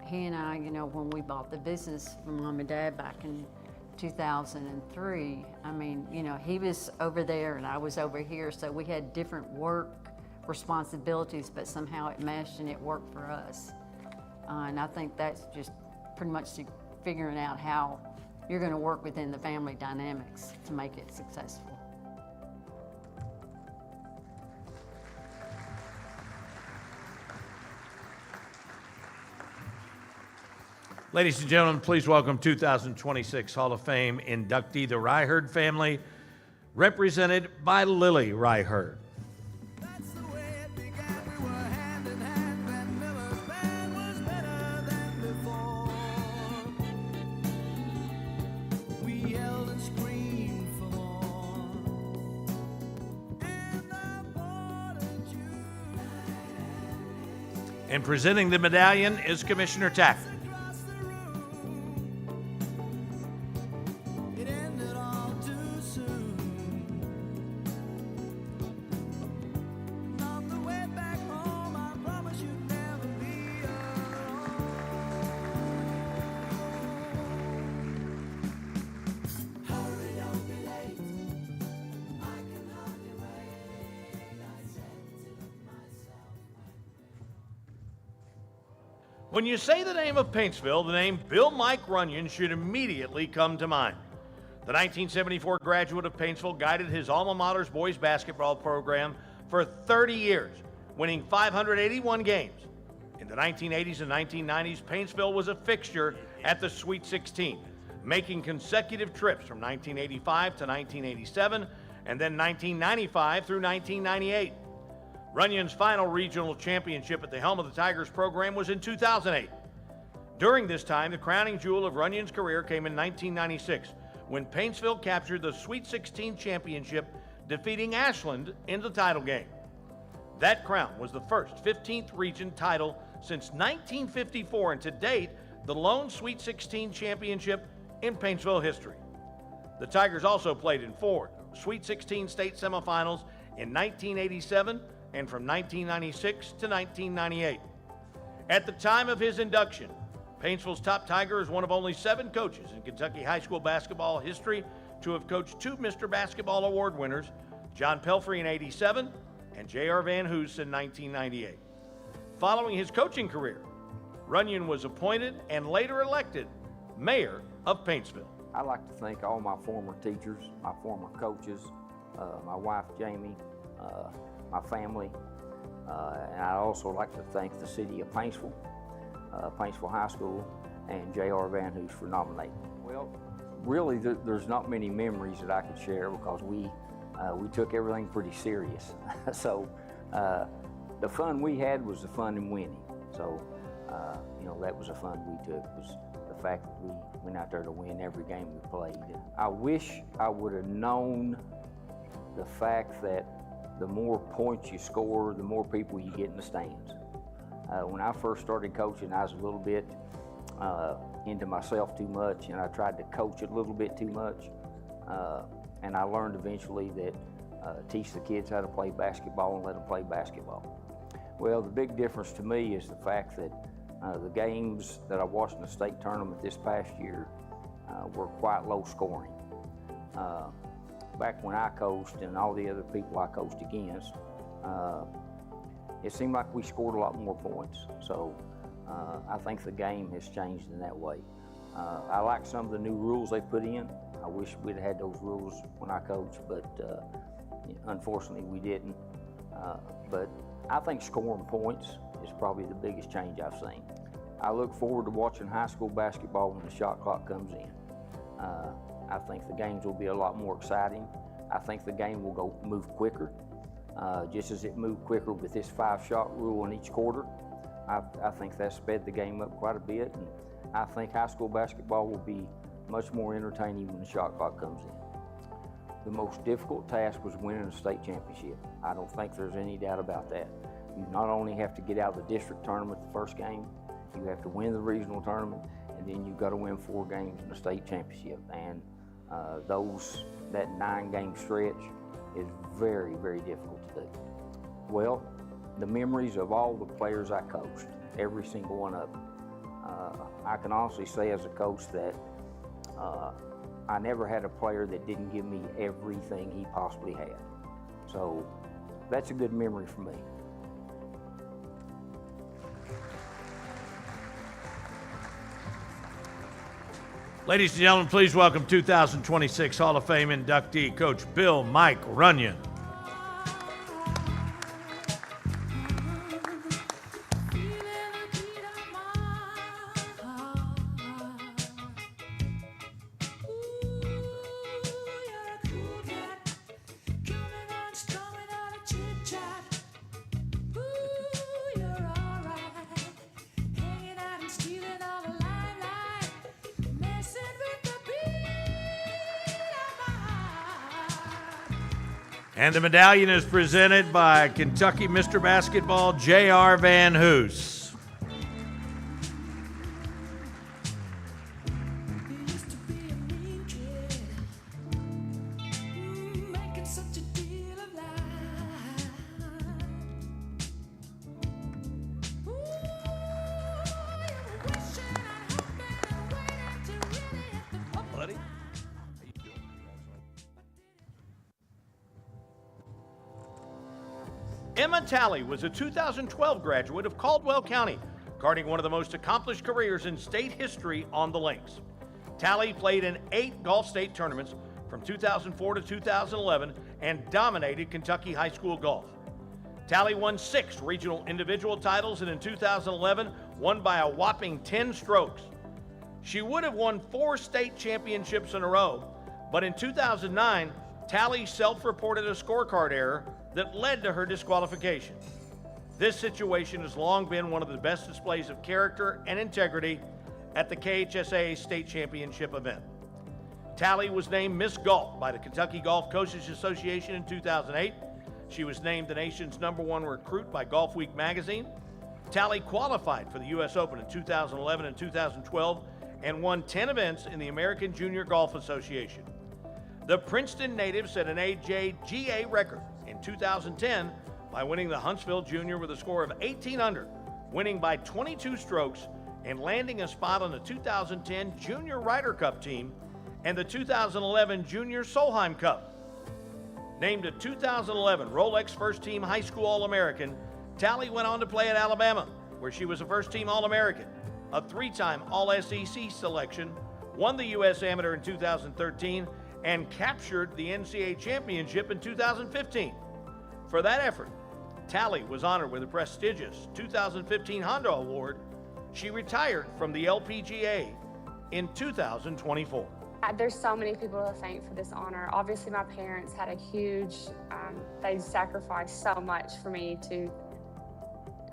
He and I, when we bought the business from Mom and Dad back in 2003, I mean, he was over there and I was over here, so we had different work responsibilities, but somehow it meshed and it worked for us. And I think that's just pretty much figuring out how you're going to work within the family dynamics to make it successful. Ladies and gentlemen, please welcome 2026 Hall of Fame inductee, the Ryherd family, represented by Lily Ryherd. And presenting the medallion is Commissioner Tackett. When you say the name of Paintsville, the name Bill Mike Runyon should immediately come to mind. The 1974 graduate of Paintsville guided his alma mater's boys basketball program for 30 years, winning 581 games. In the 1980s and 1990s, Paintsville was a fixture at the Sweet 16, making consecutive trips from 1985 to 1987 and then 1995 through 1998. Runyon's final regional championship at the helm of the Tigers program was in 2008. During this time, the crowning jewel of Runyon's career came in 1996, when Paintsville captured the Sweet 16 championship, defeating Ashland in the title game. That crown was the first 15th region title since 1954, and to date, the lone Sweet 16 championship in Paintsville history. The Tigers also played in 4 Sweet 16 state semifinals in 1987 and from 1996 to 1998. At the time of his induction, Paintsville's top Tiger is one of only 7 coaches in Kentucky high school basketball history to have coached 2 Mr. Basketball Award winners, John Pelfrey in '87 and J.R. Van Hoos in 1998. Following his coaching career, Runyon was appointed and later elected mayor of Paintsville. I'd like to thank all my former teachers, my former coaches, my wife Jamie, my family, and I'd also like to thank the city of Paintsville, Paintsville High School, and J.R. Van Hoos for nominating. Well, really, there's not many memories that I could share because we took everything pretty serious. So the fun we had was the fun in winning. So that was the fun we took, was the fact that we went out there to win every game we played. I wish I would have known the fact that the more points you score, the more people you get in the stands. When I first started coaching, I was a little bit into myself too much, and I tried to coach a little bit too much. And I learned eventually that teach the kids how to play basketball and let them play basketball. Well, the big difference to me is the fact that the games that I watched in the state tournament this past year were quite low scoring. Back when I coached and all the other people I coached against, it seemed like we scored a lot more points. So I think the game has changed in that way. I like some of the new rules they put in. I wish we'd had those rules when I coached, but unfortunately we didn't. But I think scoring points is probably the biggest change I've seen. I look forward to watching high school basketball when the shot clock comes in. I think the games will be a lot more exciting. I think the game will move quicker, just as it moved quicker with this 5-shot rule in each quarter. I think that sped the game up quite a bit, and I think high school basketball will be much more entertaining when the shot clock comes in. The most difficult task was winning a state championship. I don't think there's any doubt about that. You not only have to get out of the district tournament the first game, you have to win the regional tournament, and then you've got to win 4 games in the state championship. And that 9-game stretch is very, very difficult to do. Well, the memories of all the players I coached, every single one of them, I can honestly say as a coach that I never had a player that didn't give me everything he possibly had. So that's a good memory for me. Ladies and gentlemen, please welcome 2026 Hall of Fame inductee, Coach Bill Mike Runyon. And the medallion is presented by Kentucky Mr. Basketball, J.R. Van Hoos. Buddy? Emma Talley was a 2012 graduate of Caldwell County, guarding one of the most accomplished careers in state history on the links. Talley played in 8 Gulf State tournaments from 2004 to 2011 and dominated Kentucky high school golf. Talley won 6 regional individual titles and in 2011 won by a whopping 10 strokes. She would have won 4 state championships in a row, but in 2009, Talley self-reported a scorecard error that led to her disqualification. This situation has long been one of the best displays of character and integrity at the KHSAA State Championship event. Talley was named Miss Golf by the Kentucky Golf Coaches Association in 2008. She was named the nation's #1 recruit by Golf Week magazine. Talley qualified for the U.S. Open in 2011 and 2012 and won 10 events in the American Junior Golf Association. The Princeton native set an AJGA record in 2010 by winning the Huntsville Junior with a score of 18 under, winning by 22 strokes and landing a spot on the 2010 Junior Ryder Cup team and the 2011 Junior Solheim Cup. Named a 2011 Rolex First Team High School All-American, Talley went on to play at Alabama, where she was a First Team All-American, a 3-time All-SEC selection, won the U.S. Amateur in 2013, and captured the NCAA championship in 2015. For that effort, Talley was honored with a prestigious 2015 Honda Award. She retired from the LPGA in 2024. There's so many people to thank for this honor. Obviously, my parents had a huge, they sacrificed so much for me to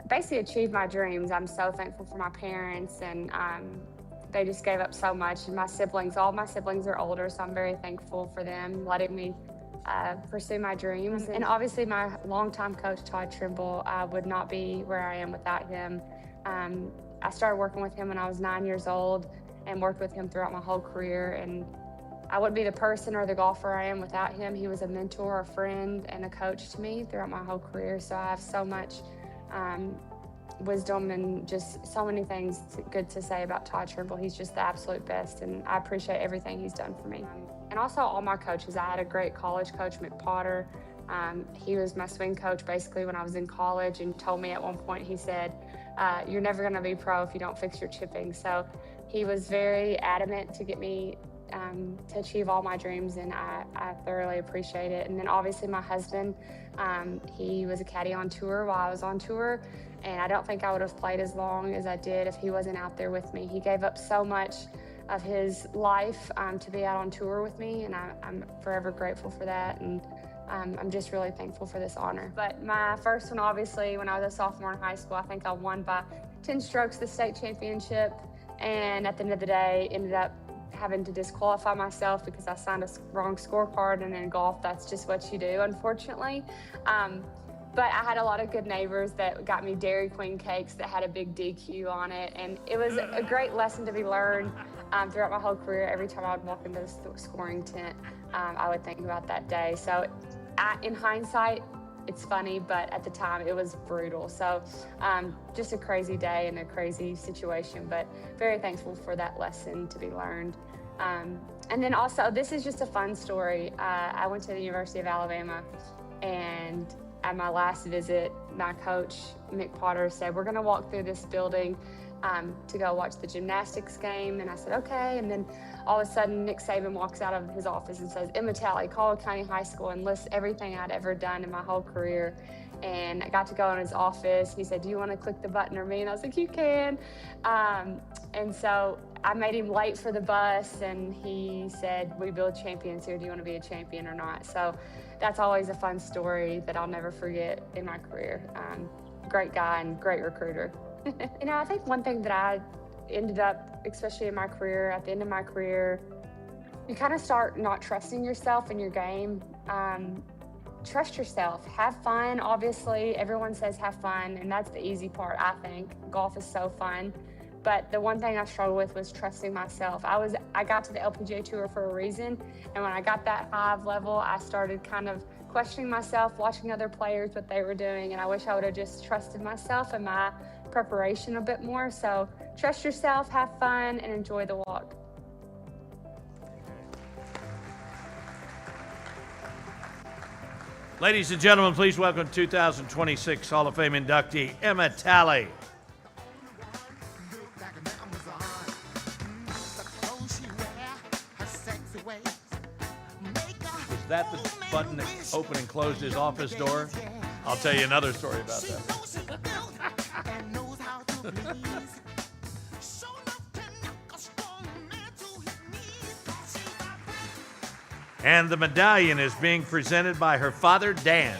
basically achieve my dreams. I'm so thankful for my parents, and they just gave up so much. And my siblings, all my siblings are older, so I'm very thankful for them letting me pursue my dreams. And obviously my longtime coach, Todd Trimble, would not be where I am without him. I started working with him when I was 9 years old and worked with him throughout my whole career. And I wouldn't be the person or the golfer I am without him. He was a mentor, a friend, and a coach to me throughout my whole career. So I have so much wisdom and just so many things good to say about Todd Trimble. He's just the absolute best, and I appreciate everything he's done for me. And also all my coaches. I had a great college coach, Mick Potter. He was my swing coach basically when I was in college, and told me at one point, he said, you're never gonna be pro if you don't fix your chipping. So he was very adamant to get me to achieve all my dreams, and I thoroughly appreciate it. And then obviously my husband, he was a caddy on tour while I was on tour, and I don't think I would have played as long as I did if he wasn't out there with me. He gave up so much of his life to be out on tour with me, and I'm forever grateful for that. And I'm just really thankful for this honor. But my first one, obviously, when I was a sophomore in high school, I think I won by 10 strokes the state championship, and at the end of the day, ended up having to disqualify myself because I signed a wrong scorecard, and in golf, that's just what you do, unfortunately. But I had a lot of good neighbors that got me Dairy Queen cakes that had a big DQ on it, and it was a great lesson to be learned throughout my whole career. Every time I would walk into the scoring tent, I would think about that day. So in hindsight, it's funny, but at the time it was brutal. So just a crazy day and a crazy situation, but very thankful for that lesson to be learned. And then also, this is just a fun story. I went to the University of Alabama, and at my last visit, my coach, Mick Potter, said, we're gonna walk through this building to go watch the gymnastics game. And I said, okay. And then all of a sudden, Nick Saban walks out of his office and says, Emma Talley, Collier County High School, and lists everything I'd ever done in my whole career. And I got to go in his office. He said, do you want to click the button or me? And I was like, you can. And so I made him late for the bus, and he said, we build champions here. Do you want to be a champion or not? So that's always a fun story that I'll never forget in my career. Great guy and great recruiter. You know, I think one thing that I ended up, especially in my career, at the end of my career, you kind of start not trusting yourself in your game. Trust yourself, have fun. Obviously, everyone says have fun, and that's the easy part, I think. Golf is so fun. But the one thing I struggled with was trusting myself. I got to the LPGA Tour for a reason, and when I got that high level, I started kind of questioning myself, watching other players, what they were doing, and I wish I would have just trusted myself and my preparation a bit more. So trust yourself, have fun, and enjoy the walk. Ladies and gentlemen, please welcome 2026 Hall of Fame inductee, Emma Talley. Was that the button that opened and closed his office door? I'll tell you another story about that. And the medallion is being presented by her father, Dan.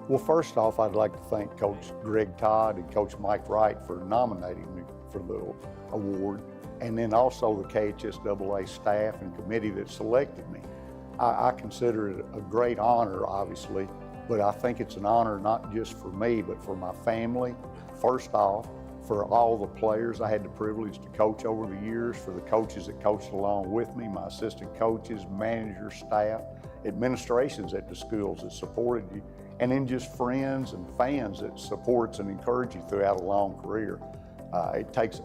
Well, first off, I'd like to thank Coach Greg Todd and Coach Mike Wright for nominating me for the award, and then also the KHSAA staff and committee that selected me. I consider it a great honor, obviously, but I think it's an honor not just for me, but for my family. First off, for all the players I had the privilege to coach over the years, for the coaches that coached along with me, my assistant coaches, managers, staff, administrations at the schools that supported you, and then just friends and fans that supports and encourage you throughout a long career. It takes,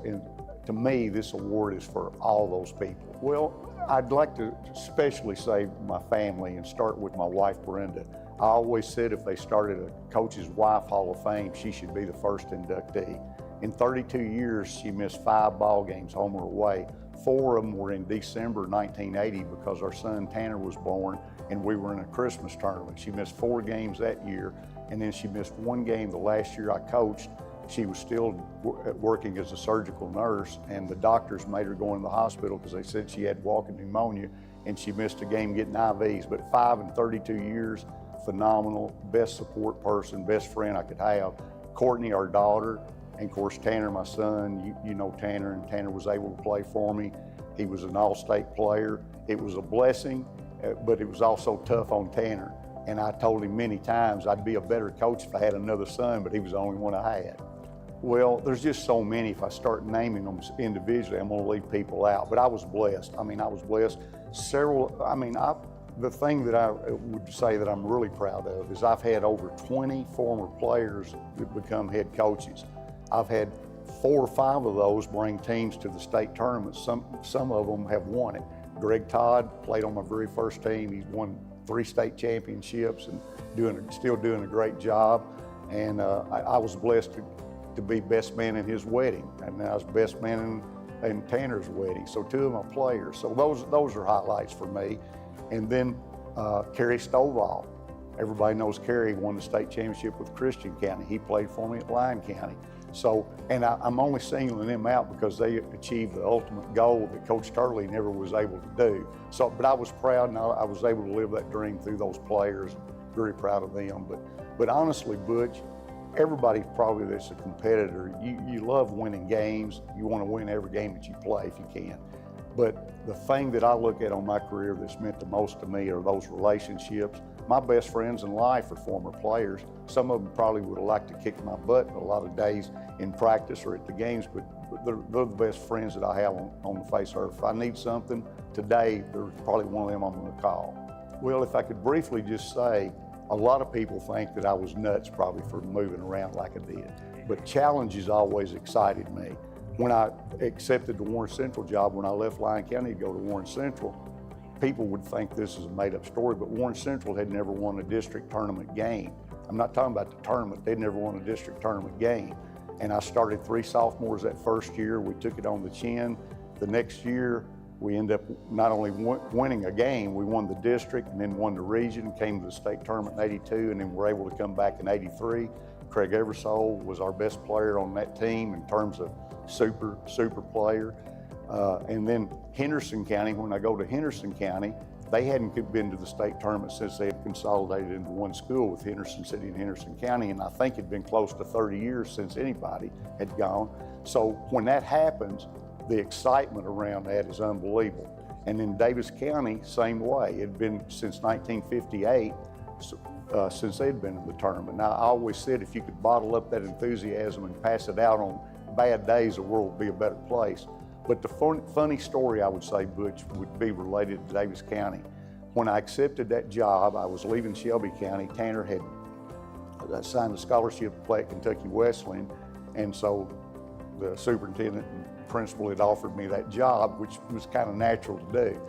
to me, this award is for all those people. Well, I'd like to especially say my family and start with my wife, Brenda. I always said if they started a Coach's Wife Hall of Fame, she should be the first inductee. In 32 years, she missed 5 ball games, home or away. 4 of them were in December 1980 because our son Tanner was born and we were in a Christmas tournament. She missed 4 games that year, and then she missed 1 game the last year I coached. She was still working as a surgical nurse, and the doctors made her go in the hospital because they said she had walking pneumonia, and she missed a game getting IVs. But 5 in 32 years, phenomenal, best support person, best friend I could have. Courtney, our daughter, and of course Tanner, my son. You know Tanner, and Tanner was able to play for me. He was an all-state player. It was a blessing, but it was also tough on Tanner. And I told him many times I'd be a better coach if I had another son, but he was the only one I had. Well, there's just so many. If I start naming them individually, I'm gonna leave people out, but I was blessed. I was blessed. The thing that I would say that I'm really proud of is I've had over 20 former players that become head coaches. I've had 4 or 5 of those bring teams to the state tournament. Some of them have won it. Greg Todd played on my very first team. He's won 3 state championships and still doing a great job. And I was blessed to be best man in his wedding, and I was best man in Tanner's wedding. So 2 of my players. So those are highlights for me. And then Kerry Stovall. Everybody knows Kerry won the state championship with Christian County. He played for me at Lyon County. So, and I'm only singling them out because they achieved the ultimate goal that Coach Turley never was able to do. So, but I was proud, and I was able to live that dream through those players. Very proud of them. But honestly, Butch, everybody probably that's a competitor, you love winning games. You want to win every game that you play if you can. But the thing that I look at on my career that's meant the most to me are those relationships. My best friends in life are former players. Some of them probably would have liked to kick my butt a lot of days in practice or at the games, but they're the best friends that I have on the face of earth. If I need something today, there's probably one of them I'm going to call. Well, if I could briefly just say, a lot of people think that I was nuts probably for moving around like I did, but challenges always excited me. When I accepted the Warren Central job, when I left Lyon County to go to Warren Central, people would think this is a made-up story, but Warren Central had never won a district tournament game. I'm not talking about the tournament, they'd never won a district tournament game. And I started 3 sophomores that first year. We took it on the chin. The next year, we ended up not only winning a game, we won the district and then won the region, came to the state tournament in '82, and then were able to come back in '83. Craig Eversole was our best player on that team in terms of super player. And then Henderson County, when I go to Henderson County, they hadn't been to the state tournament since they had consolidated into one school with Henderson City and Henderson County, and I think it'd been close to 30 years since anybody had gone. So when that happens, the excitement around that is unbelievable. And in Davis County, same way. It had been since 1958 since they'd been in the tournament. Now, I always said if you could bottle up that enthusiasm and pass it out on bad days, the world would be a better place. But the funny story I would say, Butch, would be related to Davis County. When I accepted that job, I was leaving Shelby County. Tanner had signed a scholarship to play at Kentucky Wesleyan, and so the superintendent and principal had offered me that job, which was kind of natural to do.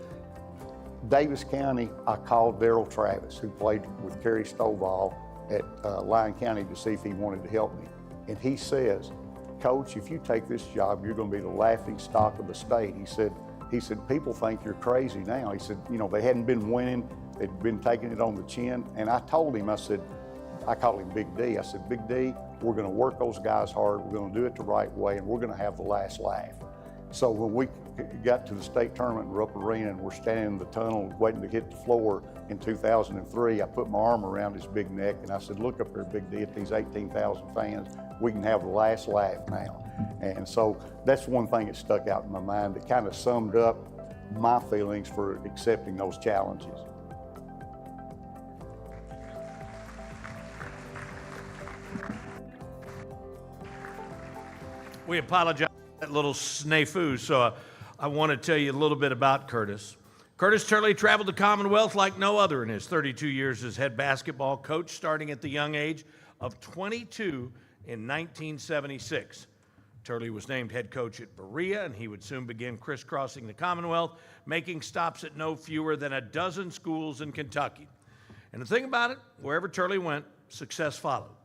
Davis County, I called Darrell Travis, who played with Kerry Stovall at Lyon County, to see if he wanted to help me. And he says, Coach, if you take this job, you're going to be the laughing stock of the state. He said, people think you're crazy now. He said, you know, they hadn't been winning. They'd been taking it on the chin. And I told him, I called him Big D. I said, Big D, we're going to work those guys hard. We're going to do it the right way, and we're going to have the last laugh. So when we got to the state tournament in Rupp Arena and we're standing in the tunnel waiting to hit the floor in 2003, I put my arm around his big neck and I said, look up there, Big D, at these 18,000 fans, we can have the last laugh now. And so that's one thing that stuck out in my mind that kind of summed up my feelings for accepting those challenges. We apologize for that little snafu, so I want to tell you a little bit about Curtis. Curtis Turley traveled the Commonwealth like no other in his 32 years as head basketball coach, starting at the young age of 22 in 1976. Turley was named head coach at Berea, and he would soon begin crisscrossing the Commonwealth, making stops at no fewer than a dozen schools in Kentucky. And the thing about it, wherever Turley went, success followed,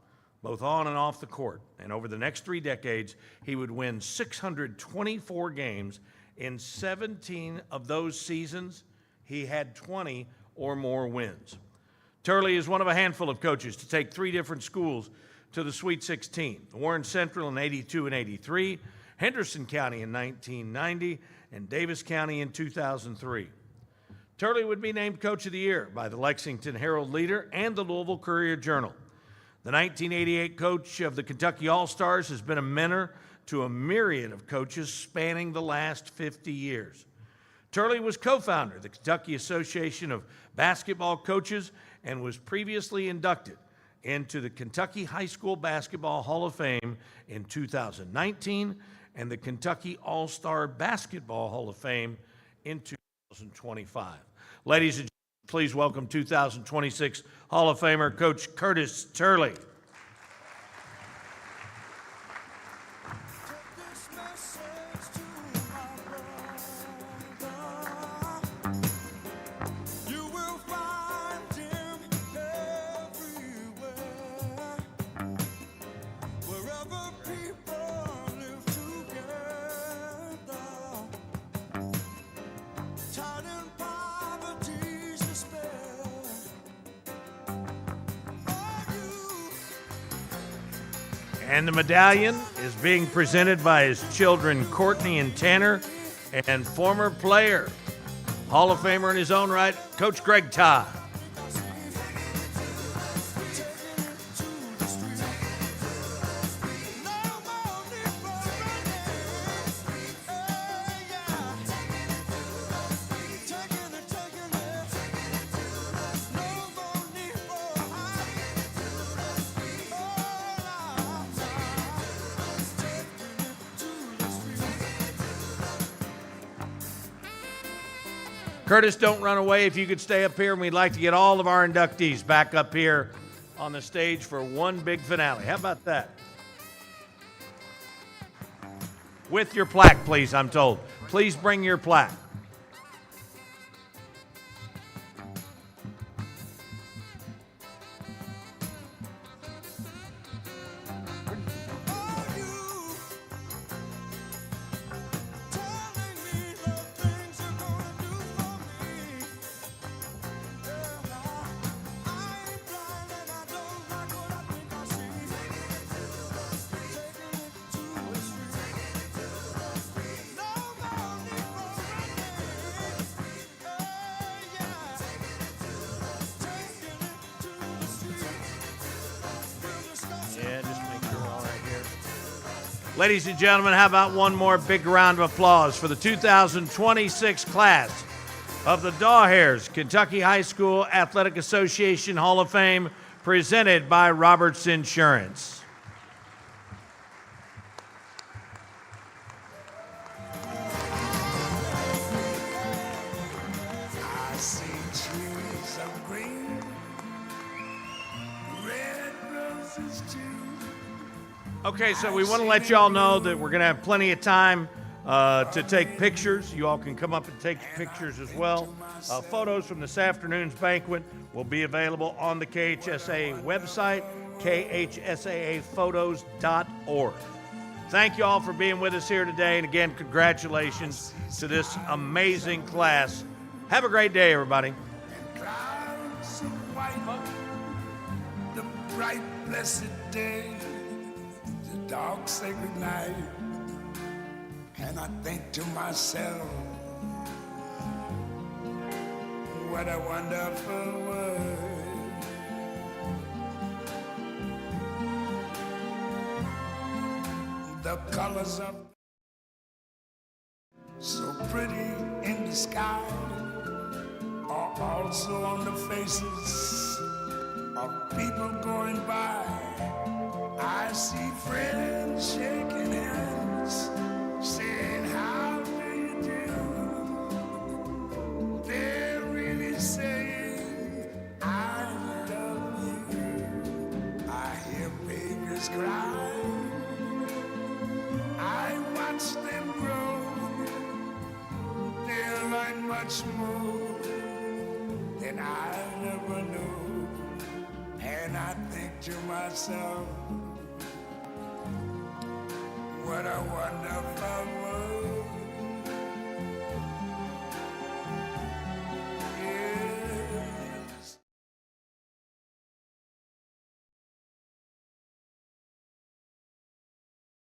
both on and off the court. And over the next 3 decades, he would win 624 games. In 17 of those seasons, he had 20 or more wins. Turley is one of a handful of coaches to take 3 different schools to the Sweet 16, Warren Central in '82 and '83, Henderson County in 1990, and Davis County in 2003. Turley would be named Coach of the Year by the Lexington Herald-Leader and the Louisville Courier-Journal. The 1988 coach of the Kentucky All-Stars has been a mentor to a myriad of coaches spanning the last 50 years. Turley was co-founder of the Kentucky Association of Basketball Coaches and was previously inducted into the Kentucky High School Basketball Hall of Fame in 2019 and the Kentucky All-Star Basketball Hall of Fame in 2025. Ladies and gentlemen, please welcome 2026 Hall of Famer Coach Curtis Turley. And the medallion is being presented by his children, Courtney and Tanner, and former player, Hall of Famer in his own right, Coach Greg Todd. Curtis, don't run away. If you could stay up here, and we'd like to get all of our inductees back up here on the stage for one big finale. How about that? With your plaque, please, I'm told. Please bring your plaque. Ladies and gentlemen, how about one more big round of applause for the 2026 class of the Dawahares Kentucky High School Athletic Association Hall of Fame, presented by Roberts Insurance. I see trees of green, red roses too. Okay, so we want to let y'all know that we're going to have plenty of time to take pictures. You all can come up and take pictures as well. Photos from this afternoon's banquet will be available on the KHSAA website, khsaaPhotos.org. Thank you all for being with us here today. And again, congratulations to this amazing class. Have a great day, everybody. Clouds of white, the bright, blessed day, the dark, sacred night. And I think to myself, what a wonderful world. The colors of so pretty in the sky are also on the faces of people going by. I see friends shaking hands, saying, how do you do? They're really saying, I love you. I hear babies cry. I watch them grow. They'll learn much more than I never knew. And I think to myself, what a wonderful world.